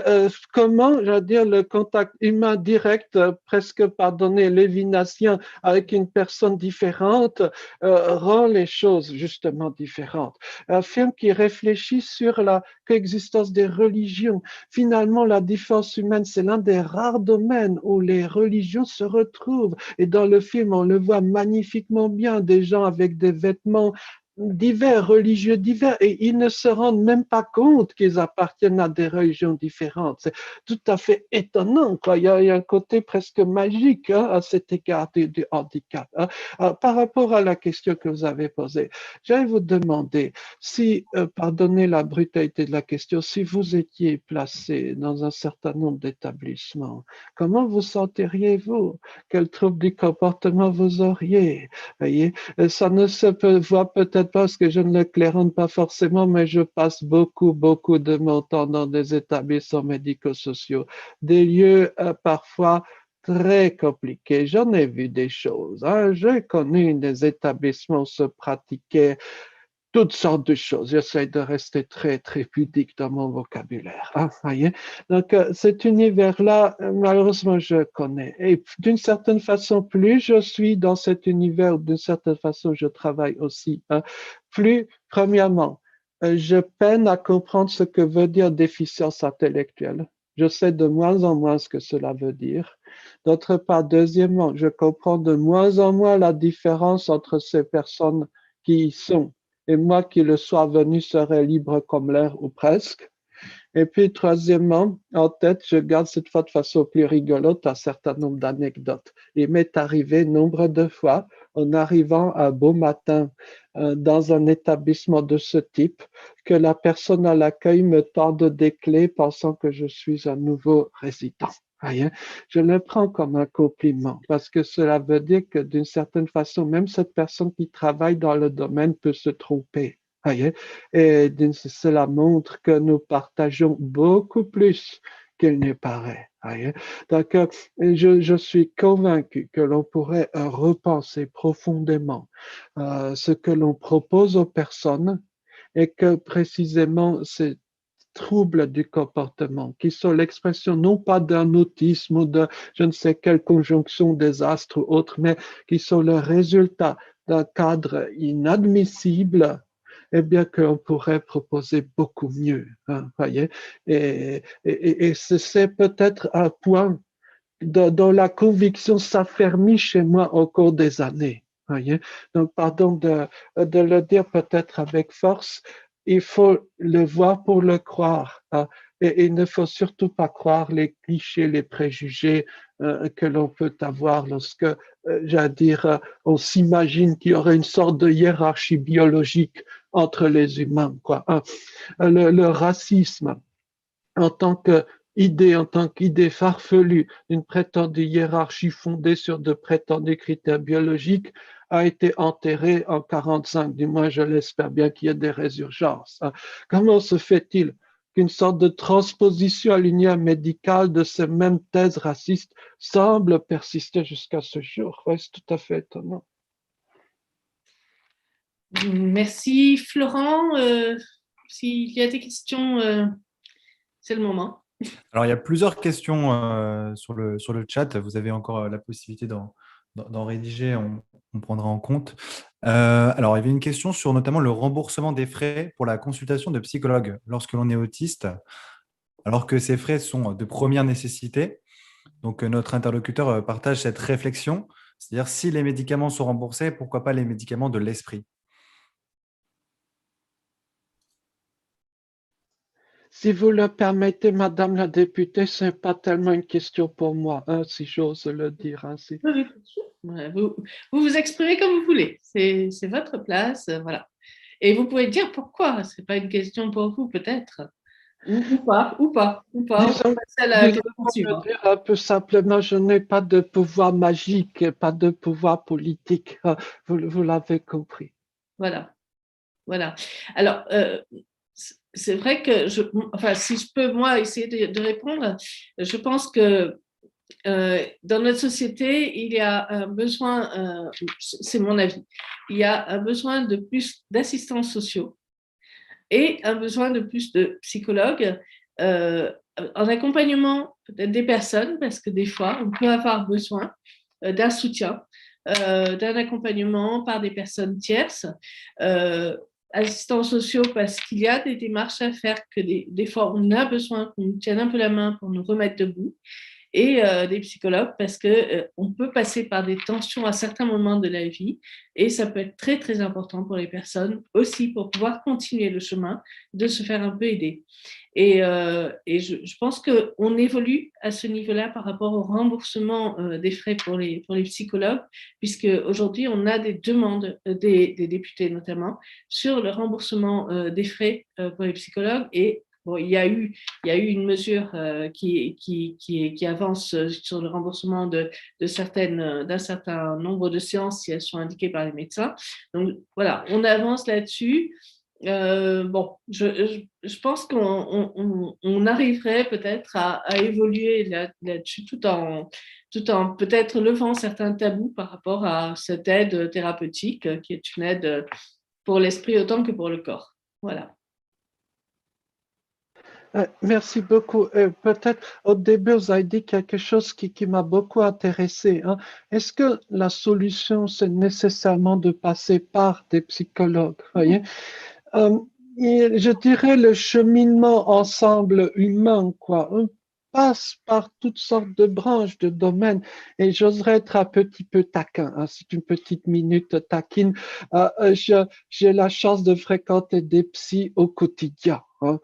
comment, je veux dire, le contact humain direct, presque, pardonnez, lévinassien, avec une personne différente, rend les choses justement différentes. Un film qui réfléchit sur la coexistence des religions. Finalement, la différence humaine, c'est l'un des rares domaines où les religions se retrouvent. Et dans le film, on le voit magnifiquement bien, des gens avec des vêtements divers, religieux divers, et ils ne se rendent même pas compte qu'ils appartiennent à des religions différentes. C'est tout à fait étonnant, quoi. Il y a un côté presque magique à cet égard du handicap. Par rapport à la question que vous avez posée, j'allais vous demander si, pardonnez la brutalité de la question, si vous étiez placé dans un certain nombre d'établissements, comment vous sentiriez-vous? Quel trouble du comportement vous auriez? Voyez, ça ne se voit peut-être peut-être parce que je ne le claironne pas forcément, mais je passe beaucoup de mon temps dans des établissements médico-sociaux, des lieux parfois très compliqués. J'en ai vu des choses. Hein. J'ai connu des établissements où se pratiquaient toutes sortes de choses. J'essaie de rester très pudique dans mon vocabulaire. Hein, voyez? Donc, cet univers-là, malheureusement, je connais. Et d'une certaine façon, plus je suis dans cet univers, d'une certaine façon, je travaille aussi. Hein, plus, premièrement, je peine à comprendre ce que veut dire déficience intellectuelle. Je sais de moins en moins ce que cela veut dire. D'autre part, deuxièmement, je comprends de moins en moins la différence entre ces personnes qui y sont et moi qui le sois venu serais libre comme l'air ou presque. Et puis, troisièmement, en tête, je garde cette fois de façon plus rigolote un certain nombre d'anecdotes. Il m'est arrivé nombre de fois, en arrivant un beau matin dans un établissement de ce type, que la personne à l'accueil me tende des clés pensant que je suis un nouveau résident. Voyez, je le prends comme un compliment parce que cela veut dire que d'une certaine façon, même cette personne qui travaille dans le domaine peut se tromper. Voyez, et cela montre que nous partageons beaucoup plus qu'il ne paraît. Voyez. Donc, je suis convaincu que l'on pourrait repenser profondément ce que l'on propose aux personnes et que précisément ces troubles du comportement, qui sont l'expression non pas d'un autisme ou de je ne sais quelle conjonction des astres ou autre, mais qui sont le résultat d'un cadre inadmissible, eh bien qu'on pourrait proposer beaucoup mieux, hein, voyez. Et c'est peut-être un point dont la conviction s'affermit chez moi au cours des années. Voyez? Donc, pardon de le dire peut-être avec force, il faut le voir pour le croire. Hein, et il ne faut surtout pas croire les clichés, les préjugés que l'on peut avoir lorsque, j'allais dire, on s'imagine qu'il y aurait une sorte de hiérarchie biologique entre les humains. Quoi. Hein. Le racisme en tant qu'idée farfelue d'une prétendue hiérarchie fondée sur de prétendus critères biologiques a été enterrée en 1945. Du moins, je l'espère bien qu'il y ait des résurgences. Comment se fait-il qu'une sorte de transposition à l'univers médical de ces mêmes thèses racistes semble persister jusqu'à ce jour? Ouais, c'est tout à fait étonnant. Merci Florent. S'il y a des questions, c'est le moment. Alors, il y a plusieurs questions sur le chat. Vous avez encore la possibilité d'en rédiger, on prendra en compte. Alors, il y avait une question sur notamment le remboursement des frais pour la consultation de psychologue lorsque l'on est autiste, alors que ces frais sont de première nécessité. Donc, notre interlocuteur partage cette réflexion, c'est-à-dire si les médicaments sont remboursés, pourquoi pas les médicaments de l'esprit? Si vous le permettez, Madame la députée, ce n'est pas tellement une question pour moi, hein, si j'ose le dire ainsi. Oui, bien sûr. Ouais, vous vous exprimez comme vous voulez. C'est votre place, voilà. Et vous pouvez dire pourquoi. C'est pas une question pour vous, peut-être. Ou pas. On va Disons, passer à la question pour le suivante. dire un peu simplement, je n'ai pas de pouvoir magique, pas de pouvoir politique. Vous l'avez compris. Voilà. Alors, c'est vrai que, enfin, si je peux, moi, essayer de répondre, je pense que dans notre société, il y a un besoin, c'est mon avis, il y a un besoin de plus d'assistants sociaux et un besoin de plus de psychologues en accompagnement peut-être des personnes, parce que des fois, on peut avoir besoin d'un soutien, d'un accompagnement par des personnes tierces, assistants sociaux parce qu'il y a des démarches à faire que des fois on a besoin qu'on nous tienne un peu la main pour nous remettre debout et des psychologues parce que on peut passer par des tensions à certains moments de la vie et ça peut être très important pour les personnes aussi pour pouvoir continuer le chemin de se faire un peu aider. Et je pense qu'on évolue à ce niveau-là par rapport au remboursement des frais pour les psychologues, puisque aujourd'hui on a des demandes des députés notamment sur le remboursement des frais pour les psychologues et bon, il y a eu une mesure qui avance sur le remboursement d'un certain nombre de séances si elles sont indiquées par les médecins. Donc voilà, on avance là-dessus. Bon, je pense qu'on arriverait peut-être à évoluer là-dessus tout en peut-être levant certains tabous par rapport à cette aide thérapeutique qui est une aide pour l'esprit autant que pour le corps. Voilà. Merci beaucoup. Peut-être au début, vous avez dit quelque chose qui m'a beaucoup intéressé, hein. Est-ce que la solution, c'est nécessairement de passer par des psychologues, voyez? Euh, et je dirais le cheminement ensemble humain, quoi. On passe par toutes sortes de branches, de domaines, et j'oserais être un petit peu taquin, hein. C'est une petite minute taquine. J'ai la chance de fréquenter des psys au quotidien, hein.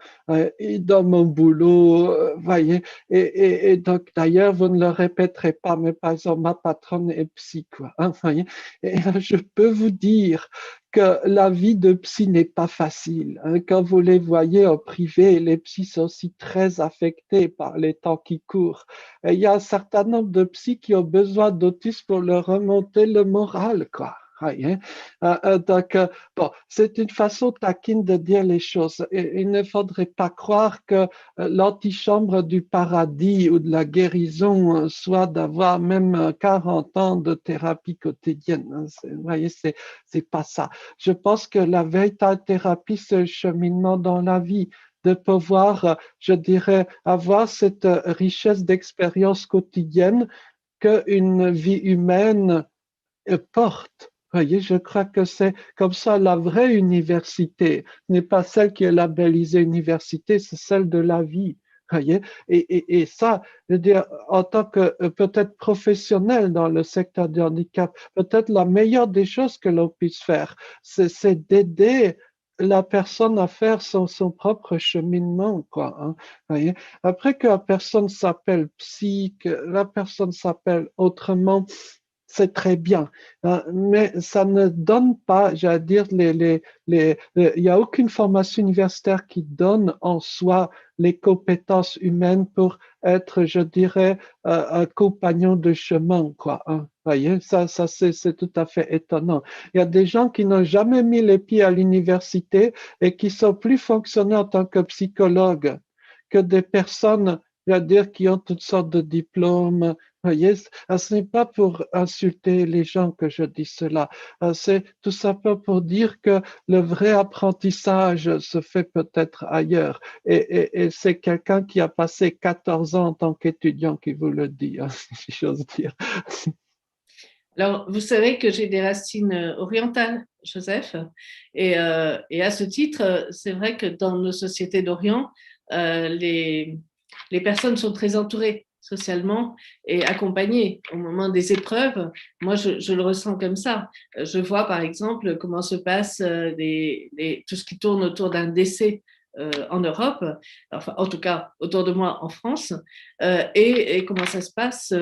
Et dans mon boulot, voyez, et donc d'ailleurs, vous ne le répéterez pas, mais par exemple, ma patronne est psy, quoi, hein, voyez, et je peux vous dire que la vie de psy n'est pas facile, hein. Quand vous les voyez en privé, les psys sont aussi très affectés par les temps qui courent. Et il y a un certain nombre de psys qui ont besoin d'autisme pour leur remonter le moral, quoi. Oui, hein. Donc, bon, c'est une façon taquine de dire les choses. Et, il ne faudrait pas croire que l'antichambre du paradis ou de la guérison soit d'avoir même 40 ans de thérapie quotidienne, hein. Vous voyez, c'est pas ça. Je pense que la véritable thérapie, c'est le cheminement dans la vie, de pouvoir, je dirais, avoir cette richesse d'expérience quotidienne qu'une vie humaine porte. Voyez, je crois que c'est comme ça la vraie université n'est pas celle qui est labellisée université, c'est celle de la vie. Voyez, et ça, je veux dire, en tant que peut-être professionnel dans le secteur du handicap, peut-être la meilleure des choses que l'on puisse faire, c'est d'aider la personne à faire son propre cheminement, quoi, hein, voyez. Après que la personne s'appelle psy, que la personne s'appelle autrement, c'est très bien, hein, mais ça ne donne pas, j'allais dire, il n'y a aucune formation universitaire qui donne en soi les compétences humaines pour être, je dirais, un compagnon de chemin, quoi, hein. Voyez, ça c'est tout à fait étonnant. Il y a des gens qui n'ont jamais mis les pieds à l'université et qui sont plus fonctionnels en tant que psychologues que des personnes, je veux dire, qui ont toutes sortes de diplômes. Voyez, ce n'est pas pour insulter les gens que je dis cela. C'est tout simplement pour dire que le vrai apprentissage se fait peut-être ailleurs. Et c'est quelqu'un qui a passé 14 ans en tant qu'étudiant qui vous le dit, hein, si j'ose dire. Alors, vous savez que j'ai des racines orientales, Joseph, et à ce titre, c'est vrai que dans nos sociétés d'Orient, les personnes sont très entourées socialement et accompagnées au moment des épreuves. Moi, je le ressens comme ça. Je vois, par exemple, comment se passe tout ce qui tourne autour d'un décès en Europe, enfin, en tout cas autour de moi en France, et comment ça se passe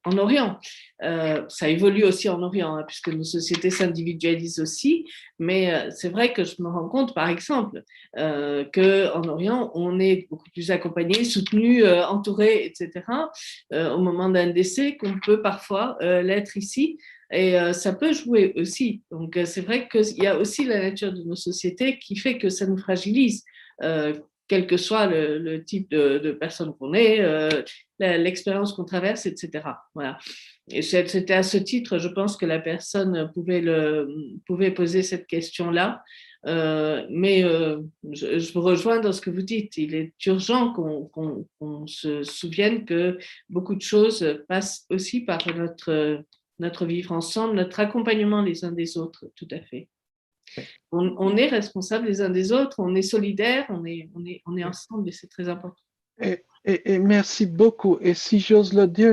en Orient. Ça évolue aussi en Orient, hein, puisque nos sociétés s'individualisent aussi, mais c'est vrai que je me rends compte, par exemple, qu'en Orient, on est beaucoup plus accompagné, soutenu, entouré, etc., au moment d'un décès, qu'on peut parfois l'être ici. Et ça peut jouer aussi. Donc, c'est vrai qu'il y a aussi la nature de nos sociétés qui fait que ça nous fragilise, quel que soit le type de personne qu'on est, l'expérience qu'on traverse, etc. Voilà. Et c'était à ce titre, je pense, que la personne pouvait poser cette question-là. Mais je vous rejoins dans ce que vous dites. Il est urgent qu'on se souvienne que beaucoup de choses passent aussi par notre vivre ensemble, notre accompagnement les uns des autres, tout à fait. On est responsables les uns des autres, on est solidaires, on est ensemble et c'est très important. Et merci beaucoup. Et si j'ose le dire,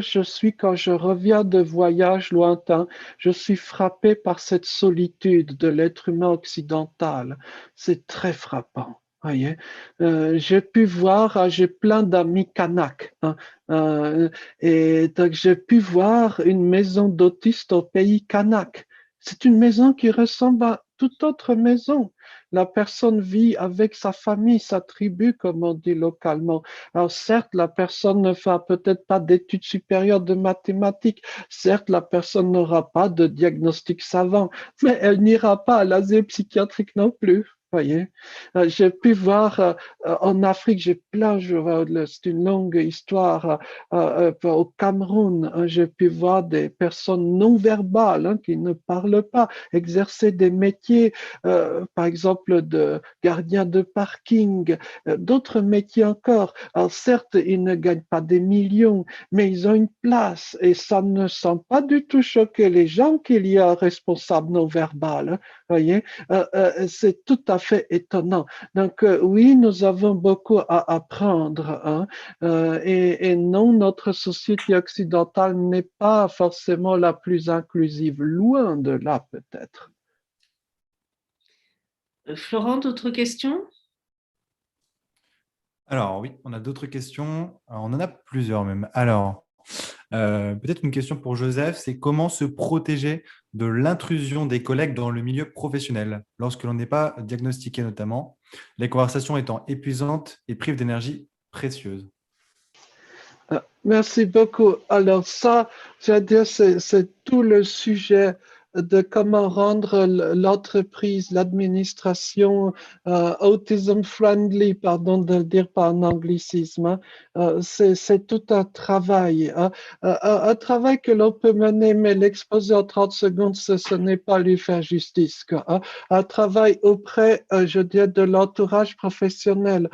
quand je reviens de voyages lointains, je suis frappé par cette solitude de l'être humain occidental. C'est très frappant. Voyez, j'ai pu voir, j'ai plein d'amis kanaks, hein, et donc j'ai pu voir une maison d'autistes au pays kanak. C'est une maison qui ressemble à toute autre maison. La personne vit avec sa famille, sa tribu, comme on dit localement. Alors certes, la personne ne fera peut-être pas d'études supérieures de mathématiques. Certes, la personne n'aura pas de diagnostic savant, mais elle n'ira pas à l'asile psychiatrique non plus. Voyez, j'ai pu voir en Afrique, j'ai plein, c'est une longue histoire au Cameroun, hein, j'ai pu voir des personnes non verbales hein, qui ne parlent pas exercer des métiers, par exemple de gardien de parking, d'autres métiers encore. Alors certes, ils ne gagnent pas des millions, mais ils ont une place et ça ne semble pas du tout choquer les gens qu'il y a un responsable non verbal. Hein, voyez, c'est tout à fait étonnant. Donc oui, nous avons beaucoup à apprendre. Hein, et non, notre société occidentale n'est pas forcément la plus inclusive, loin de là peut-être. Florent, d'autres questions? Alors oui, on a d'autres questions. Alors, on en a plusieurs même. Alors, peut-être une question pour Joseph, c'est comment se protéger de l'intrusion des collègues dans le milieu professionnel lorsque l'on n'est pas diagnostiqué notamment, les conversations étant épuisantes et privent d'énergie précieuse. Merci beaucoup. Alors ça, je veux dire, c'est tout le sujet de comment rendre l'entreprise, l'administration autism friendly, pardon de le dire par un anglicisme. Hein. C'est tout un travail, hein. Un travail que l'on peut mener, mais l'exposer en 30 secondes, ce n'est pas lui faire justice, quoi, hein. Un travail auprès, je dirais, de l'entourage professionnel,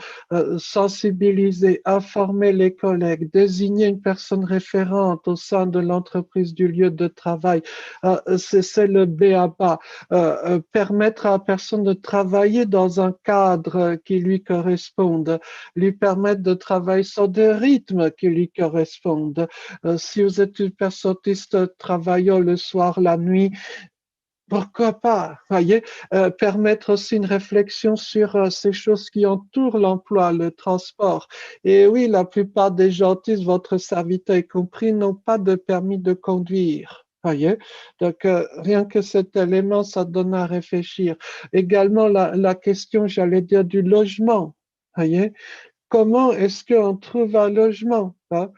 sensibiliser, informer les collègues, désigner une personne référente au sein de l'entreprise du lieu de travail. C'est le b.a.-ba. Permettre à la personne de travailler dans un cadre qui lui corresponde, lui permettre de travailler sur des rythmes qui lui correspondent. Si vous êtes une personne autiste travaillant le soir, la nuit, pourquoi pas, voyez, permettre aussi une réflexion sur ces choses qui entourent l'emploi, le transport. Et oui, la plupart des gens autistes, votre serviteur y compris, n'ont pas de permis de conduire. Voyez, donc rien que cet élément, ça donne à réfléchir. Également la question, j'allais dire, du logement. Voyez, comment est-ce qu'on trouve un logement? Hein?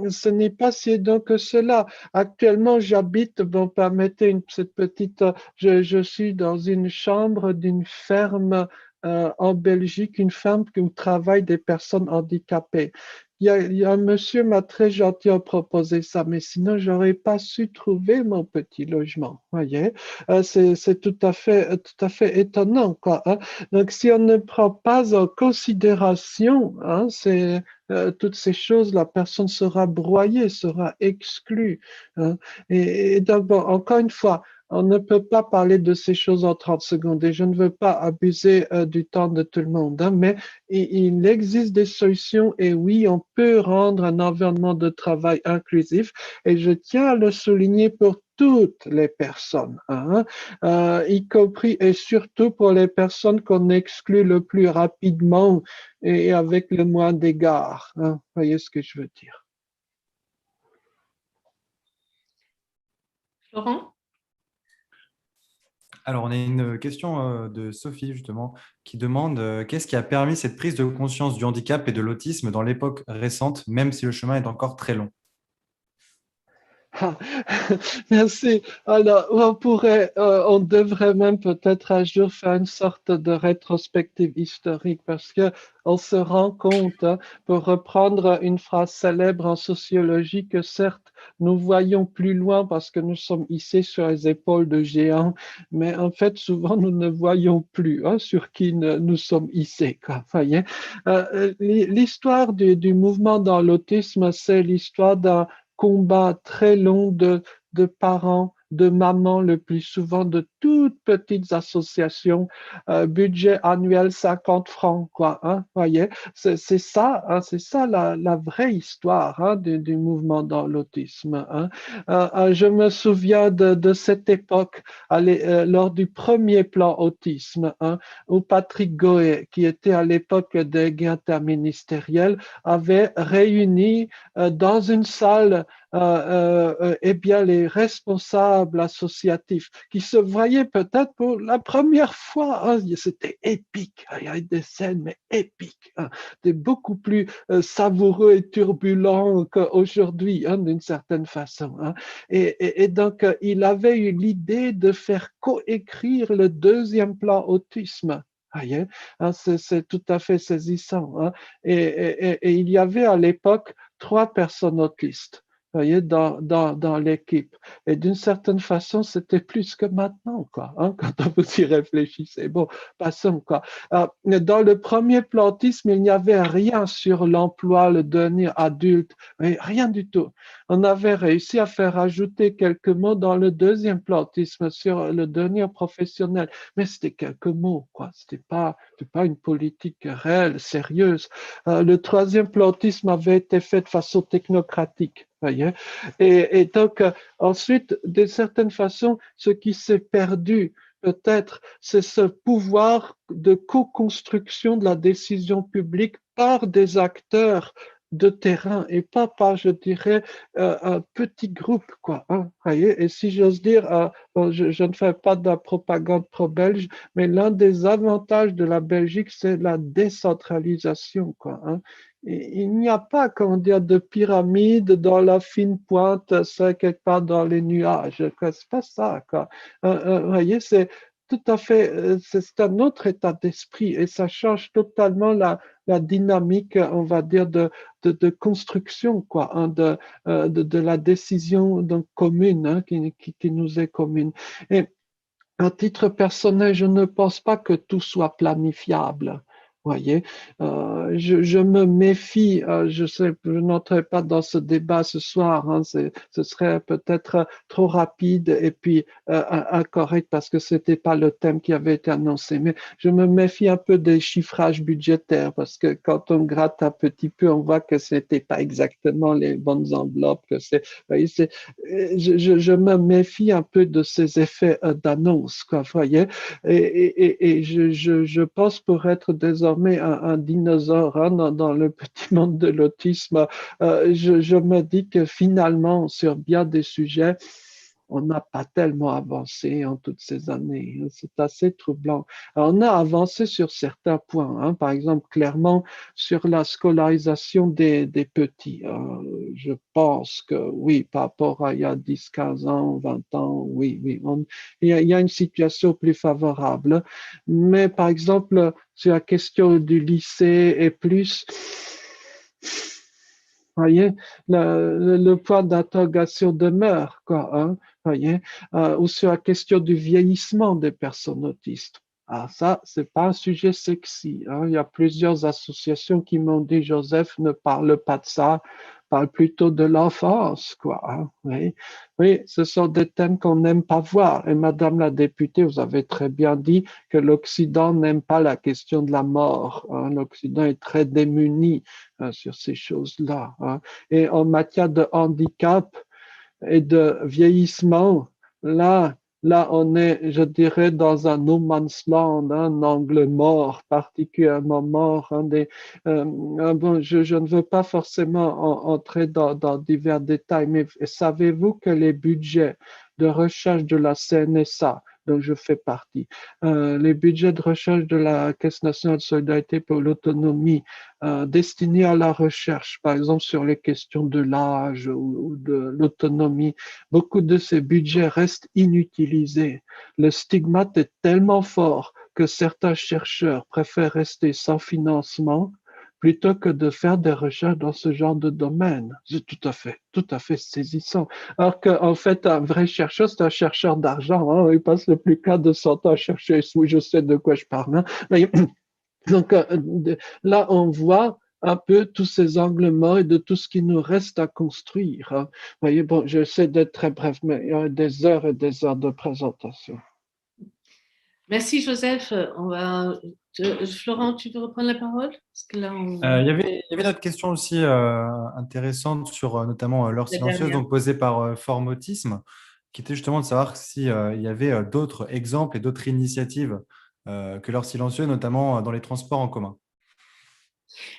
Ce n'est pas si évident que cela. Actuellement, j'habite, bon, permettez cette petite, je suis dans une chambre d'une ferme en Belgique, une ferme où travaillent des personnes handicapées. Il y a un monsieur m'a très gentiment proposé ça, mais sinon, j'aurais pas su trouver mon petit logement. Voyez, c'est tout à fait étonnant, quoi. Hein? Donc, si on ne prend pas en considération hein, toutes ces choses, la personne sera broyée, sera exclue. Hein. Et donc, bon, encore une fois, on ne peut pas parler de ces choses en 30 secondes et je ne veux pas abuser du temps de tout le monde, hein, mais il existe des solutions et oui, on peut rendre un environnement de travail inclusif et je tiens à le souligner pour toutes les personnes, hein, y compris et surtout pour les personnes qu'on exclut le plus rapidement et avec le moins d'égards. Hein. Vous voyez ce que je veux dire? Florent? Alors, on a une question de Sophie, justement, qui demande qu'est-ce qui a permis cette prise de conscience du handicap et de l'autisme dans l'époque récente, même si le chemin est encore très long? Ah, merci. Alors, on devrait même peut-être un jour faire une sorte de rétrospective historique parce que on se rend compte, hein, pour reprendre une phrase célèbre en sociologie, que certes, nous voyons plus loin parce que nous sommes hissés sur les épaules de géants, mais en fait, souvent, nous ne voyons plus hein, sur qui nous sommes hissés. Quoi, voyez? L'histoire du mouvement dans l'autisme, c'est l'histoire d'un combat très long de parents, de mamans, le plus souvent de toutes petites associations, budget annuel 50 francs, quoi, hein, voyez, c'est ça, hein, c'est ça la vraie histoire hein, du mouvement dans l'autisme. Hein. Je me souviens de cette époque, lors du premier plan autisme, hein, où Patrick Goé, qui était à l'époque délégué interministériel, avait réuni dans une salle eh bien, les responsables associatifs qui se voyaient peut-être pour la première fois, hein, c'était épique, hein, il y a des scènes, mais épiques, hein, beaucoup plus savoureux et turbulents qu'aujourd'hui, hein, d'une certaine façon. Hein. Et donc, il avait eu l'idée de faire coécrire le deuxième plan autisme. Voyez, hein, c'est tout à fait saisissant. Hein. Et il y avait à l'époque 3 personnes autistes, voyez, dans l'équipe. Et d'une certaine façon, c'était plus que maintenant, quoi, hein, quand vous y réfléchissez. Bon, passons, quoi. Dans le premier plantisme, il n'y avait rien sur l'emploi, le devenir adulte, rien du tout. On avait réussi à faire ajouter quelques mots dans le deuxième plantisme sur le devenir professionnel, mais c'était quelques mots, quoi. C'était pas une politique réelle, sérieuse. Le troisième plantisme avait été fait de façon technocratique. Voyez? Et donc, ensuite, d'une certaine façon, ce qui s'est perdu, peut-être, c'est ce pouvoir de co-construction de la décision publique par des acteurs de terrain et pas par, je dirais, un petit groupe, quoi. Hein, voyez? Et si j'ose dire, bon, je ne fais pas de la propagande pro-belge, mais l'un des avantages de la Belgique, c'est la décentralisation, quoi. Hein. Il n'y a pas, comment dire, de pyramide dans la fine pointe, c'est quelque part dans les nuages. C'est pas ça, quoi. Vous voyez, c'est tout à fait, c'est un autre état d'esprit et ça change totalement la dynamique, on va dire, de construction, quoi, hein, de la décision donc, commune, hein, qui nous est commune. Et à titre personnel, je ne pense pas que tout soit planifiable. Voyez, je me méfie. Je sais, je n'entrerai pas dans ce débat ce soir. Hein, ce serait peut-être trop rapide et puis incorrect parce que c'était pas le thème qui avait été annoncé. Mais je me méfie un peu des chiffrages budgétaires parce que quand on gratte un petit peu, on voit que c'était pas exactement les bonnes enveloppes. Que c'est, voyez, je me méfie un peu de ces effets d'annonce, quoi, voyez. Et je pense pour être désormais un dinosaure hein, dans le petit monde de l'autisme, je me dis que finalement, sur bien des sujets, on n'a pas tellement avancé en toutes ces années. C'est assez troublant. Alors, on a avancé sur certains points. Hein. Par exemple, clairement, sur la scolarisation des petits. Je pense que oui, par rapport à il y a 10, 15 ans, 20 ans, oui, il y a une situation plus favorable. Mais par exemple, sur la question du lycée et plus, voyez, le point d'interrogation demeure, quoi, hein, voyez, ou sur la question du vieillissement des personnes autistes. Ah, ça, c'est pas un sujet sexy. Hein. Il y a plusieurs associations qui m'ont dit, Joseph, ne parle pas de ça, parle plutôt de l'enfance, quoi. Hein. Oui. Oui, ce sont des thèmes qu'on n'aime pas voir. Et Madame la députée, vous avez très bien dit que l'Occident n'aime pas la question de la mort. Hein. L'Occident est très démuni sur ces choses-là. Hein. Et en matière de handicap et de vieillissement, là, on est, je dirais, dans un no man's land, hein, un angle mort, particulièrement mort. Hein, bon, je ne veux pas forcément entrer dans divers détails, mais savez-vous que les budgets de recherche de la CNSA, dont je fais partie, les budgets de recherche de la Caisse nationale de solidarité pour l'autonomie destinés à la recherche, par exemple sur les questions de l'âge ou de l'autonomie, beaucoup de ces budgets restent inutilisés. Le stigmate est tellement fort que certains chercheurs préfèrent rester sans financement plutôt que de faire des recherches dans ce genre de domaine. C'est tout à fait saisissant. Alors qu'en fait, un vrai chercheur, c'est un chercheur d'argent. Hein. Il passe le plus clair de son temps à chercher. Oui, je sais de quoi je parle. Hein. Mais, donc là, on voit un peu tous ces angles morts et de tout ce qui nous reste à construire. Hein. Vous voyez, bon, j'essaie d'être très bref, mais il y a des heures et des heures de présentation. Merci Joseph. Florent, tu veux reprendre la parole? Parce que là, il y avait une autre question aussi intéressante sur notamment l'heure la silencieuse, dernière. donc posée par Forme Autisme, qui était justement de savoir si, il y avait d'autres exemples et d'autres initiatives que l'heure silencieuse, notamment dans les transports en commun.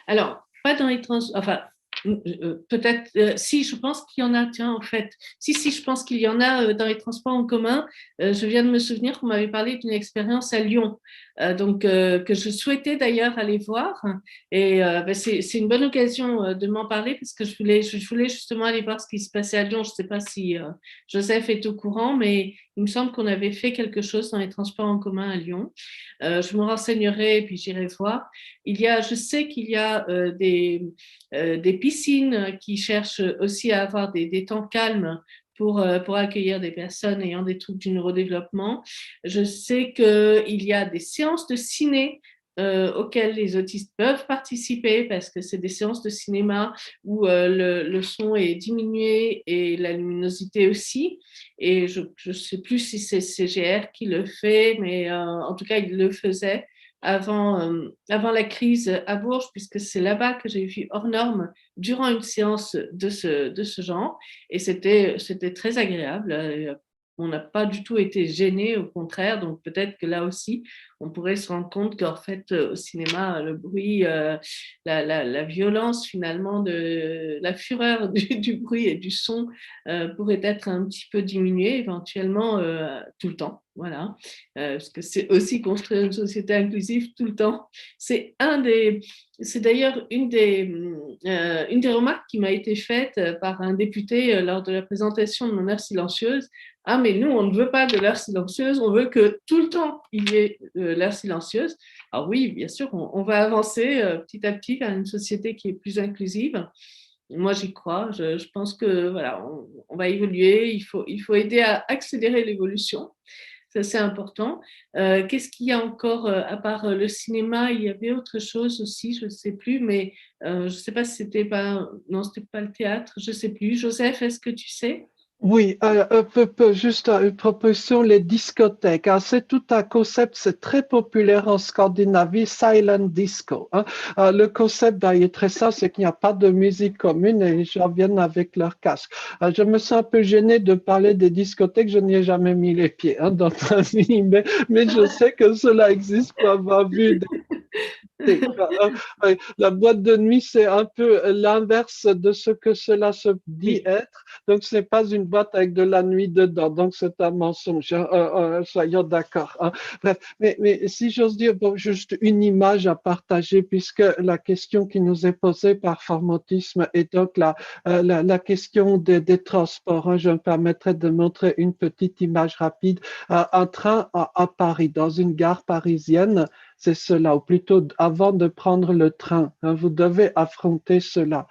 Alors, pas dans les enfin, Peut-être, si, je pense qu'il y en a, tiens, en fait. Si, je pense qu'il y en a dans les transports en commun. Je viens de me souvenir qu'on m'avait parlé d'une expérience à Lyon, donc que je souhaitais d'ailleurs aller voir. Et c'est une bonne occasion de m'en parler parce que je voulais justement aller voir ce qui se passait à Lyon. Je ne sais pas si Joseph est au courant, mais il me semble qu'on avait fait quelque chose dans les transports en commun à Lyon. Je me renseignerai et puis j'irai voir. Je sais qu'il y a des piscines qui cherchent aussi à avoir des temps calmes pour accueillir des personnes ayant des troubles du neurodéveloppement. Je sais qu'il y a des séances de ciné auxquelles les autistes peuvent participer parce que c'est des séances de cinéma où le son est diminué et la luminosité aussi. Et je ne sais plus si c'est CGR qui le fait, mais en tout cas, il le faisait avant la crise à Bourges, puisque c'est là-bas que j'ai vu hors norme durant une séance de ce genre. Et c'était très agréable. On n'a pas du tout été gênés, au contraire. Donc peut-être que là aussi, on pourrait se rendre compte qu'en fait, au cinéma, le bruit, la violence finalement de la fureur du bruit et du son pourrait être un petit peu diminuée éventuellement tout le temps. Voilà, parce que c'est aussi construire une société inclusive tout le temps. C'est d'ailleurs une des remarques qui m'a été faite par un député lors de la présentation de mon heure silencieuse. Ah, mais nous, on ne veut pas de l'heure silencieuse, on veut que tout le temps, il y ait l'heure silencieuse. Alors oui, bien sûr, on va avancer petit à petit vers une société qui est plus inclusive. Moi, j'y crois. Je pense que voilà, on va évoluer. Il faut aider à accélérer l'évolution. Ça, c'est important. Qu'est-ce qu'il y a encore à part le cinéma? Il y avait autre chose aussi, je ne sais plus, mais je ne sais pas si c'était pas... Non, c'était pas le théâtre, je ne sais plus. Joseph, est-ce que tu sais? Oui, juste une proposition, les discothèques. Hein, c'est tout un concept, c'est très populaire en Scandinavie, silent disco. Hein. Le concept est très simple, c'est qu'il n'y a pas de musique commune et les gens viennent avec leur casque. Je me sens un peu gêné de parler des discothèques, je n'y ai jamais mis les pieds dans ma vie, mais je sais que cela existe pour avoir vu la boîte de nuit, c'est un peu l'inverse de ce que cela se dit Oui. être. Donc, ce n'est pas une boîte avec de la nuit dedans. Donc, c'est un mensonge. Soyons d'accord. Hein. Bref, mais si j'ose dire, bon, juste une image à partager, puisque la question qui nous est posée par Formotisme est donc la question des transports. Hein. Je me permettrai de montrer une petite image rapide. Un train à Paris, dans une gare parisienne, c'est cela, ou plutôt avant de prendre le train, hein, vous devez affronter cela.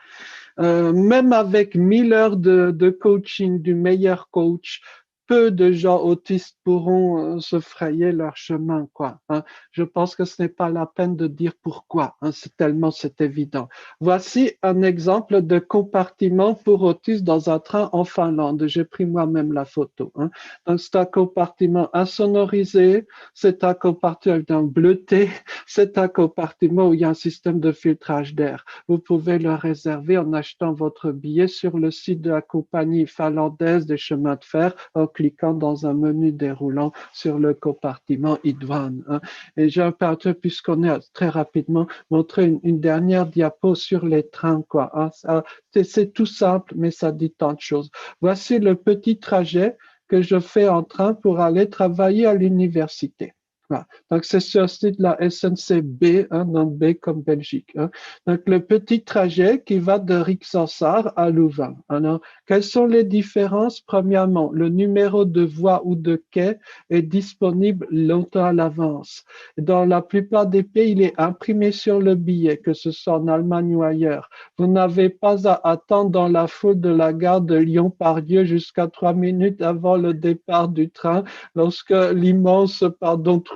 Même avec 1000 heures de coaching du meilleur coach, peu de gens autistes pourront se frayer leur chemin, quoi. Hein. Je pense que ce n'est pas la peine de dire pourquoi, hein, c'est évident. Voici un exemple de compartiment pour autistes dans un train en Finlande. J'ai pris moi-même la photo. Hein. Donc, c'est un compartiment insonorisé, c'est un compartiment bleuté, c'est un compartiment où il y a un système de filtrage d'air. Vous pouvez le réserver en achetant votre billet sur le site de la compagnie finlandaise des chemins de fer en cliquant dans un menu déroulant sur le compartiment Idvan. Hein. Et j'ai un peu, puisqu'on est très rapidement, montré une dernière diapo sur les trains. Quoi, hein. C'est tout simple, mais ça dit tant de choses. Voici le petit trajet que je fais en train pour aller travailler à l'université. Voilà. Donc, c'est sur le site de la SNCB, hein, donc B comme Belgique. Hein. Donc, le petit trajet qui va de Rixensart à Louvain. Alors, quelles sont les différences? Premièrement, le numéro de voie ou de quai est disponible longtemps à l'avance. Dans la plupart des pays, il est imprimé sur le billet, que ce soit en Allemagne ou ailleurs. Vous n'avez pas à attendre dans la foule de la gare de Lyon-Pardieu jusqu'à 3 minutes avant le départ du train, lorsque l'immense,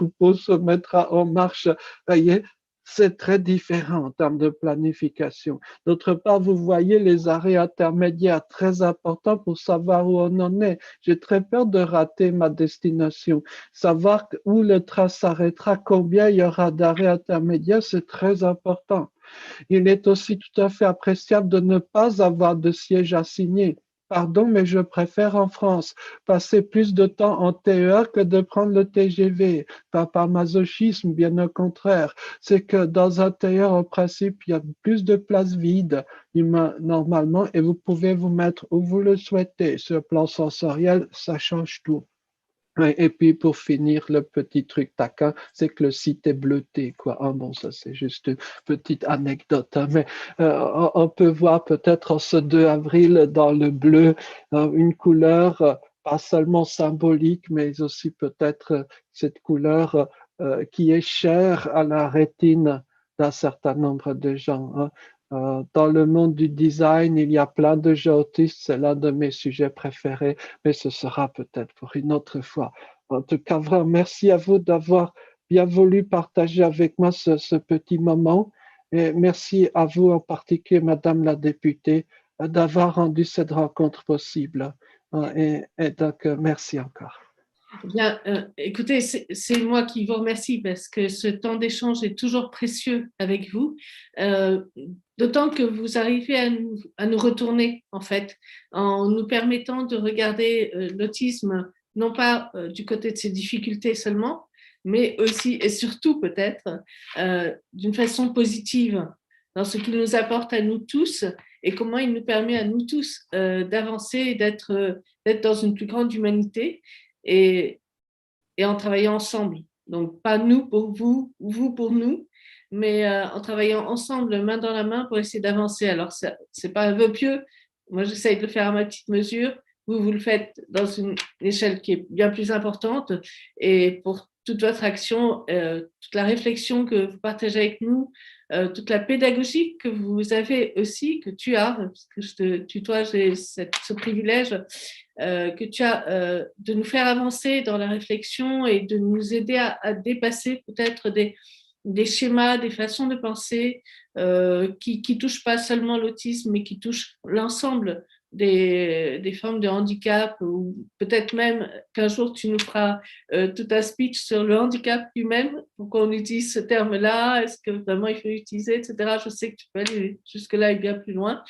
troupeau se mettra en marche. Voyez, c'est très différent en termes de planification. D'autre part, vous voyez les arrêts intermédiaires très importants pour savoir où on en est. J'ai très peur de rater ma destination. Savoir où le train s'arrêtera, combien il y aura d'arrêts intermédiaires, c'est très important. Il est aussi tout à fait appréciable de ne pas avoir de siège assigné. pardon, mais je préfère en France passer plus de temps en TER que de prendre le TGV. Pas par masochisme, bien au contraire. C'est que dans un TER, au principe, il y a plus de places vides normalement et vous pouvez vous mettre où vous le souhaitez. Sur le plan sensoriel, ça change tout. Et puis pour finir, le petit truc taquin, c'est que le site est bleuté, quoi. Ah bon, ça c'est juste une petite anecdote, hein, mais on peut voir peut-être en ce 2 avril dans le bleu une couleur pas seulement symbolique, mais aussi peut-être cette couleur qui est chère à la rétine d'un certain nombre de gens, hein. Dans le monde du design, il y a plein de gens autistes, c'est l'un de mes sujets préférés, mais ce sera peut-être pour une autre fois. En tout cas, vraiment, merci à vous d'avoir bien voulu partager avec moi ce petit moment. Et merci à vous en particulier, Madame la députée, d'avoir rendu cette rencontre possible. Et donc, merci encore. Bien, écoutez, c'est moi qui vous remercie parce que ce temps d'échange est toujours précieux avec vous, d'autant que vous arrivez à nous retourner, en fait, en nous permettant de regarder l'autisme, non pas du côté de ses difficultés seulement, mais aussi et surtout peut-être d'une façon positive dans ce qu'il nous apporte à nous tous et comment il nous permet à nous tous d'avancer et d'être dans une plus grande humanité. Et, et en travaillant ensemble. Donc, pas nous pour vous, vous pour nous, mais en travaillant ensemble, main dans la main, pour essayer d'avancer. Alors, ce n'est pas un vœu pieux. Moi, j'essaye de le faire à ma petite mesure. Vous, vous le faites dans une échelle qui est bien plus importante. Et pour toute votre action, toute la réflexion que vous partagez avec nous, toute la pédagogie que vous avez aussi, que tu as, parce que je te tutoie, j'ai ce privilège, que tu as de nous faire avancer dans la réflexion et de nous aider à dépasser peut-être des schémas, des façons de penser qui ne touchent pas seulement l'autisme, mais qui touchent l'ensemble des formes de handicap, ou peut-être même qu'un jour tu nous feras tout un speech sur le handicap lui-même, pour qu'on utilise ce terme-là, est-ce que vraiment il faut l'utiliser, etc. Je sais que tu peux aller jusque-là et bien plus loin.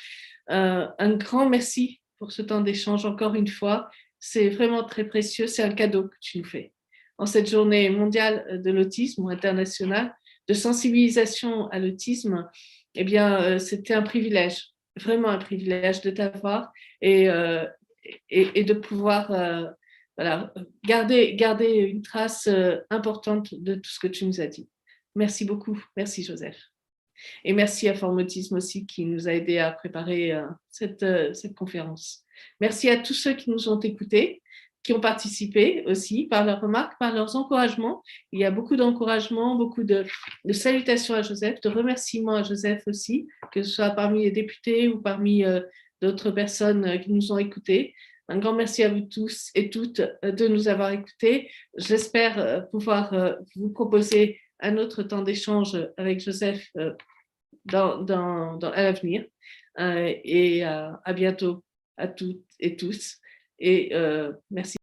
Un grand merci pour ce temps d'échange encore une fois. C'est vraiment très précieux, c'est un cadeau que tu nous fais. En cette journée mondiale de l'autisme ou internationale, de sensibilisation à l'autisme, eh bien, c'était un privilège, vraiment un privilège de t'avoir et de pouvoir voilà, garder une trace importante de tout ce que tu nous as dit. Merci beaucoup. Merci, Joseph. Et merci à Formotisme aussi qui nous a aidés à préparer cette conférence. Merci à tous ceux qui nous ont écoutés, qui ont participé aussi par leurs remarques, par leurs encouragements. Il y a beaucoup d'encouragements, beaucoup de salutations à Joseph, de remerciements à Joseph aussi, que ce soit parmi les députés ou parmi d'autres personnes qui nous ont écoutés. Un grand merci à vous tous et toutes de nous avoir écoutés. J'espère pouvoir vous proposer un autre temps d'échange avec Joseph à l'avenir. Et à bientôt à toutes et tous. Et merci.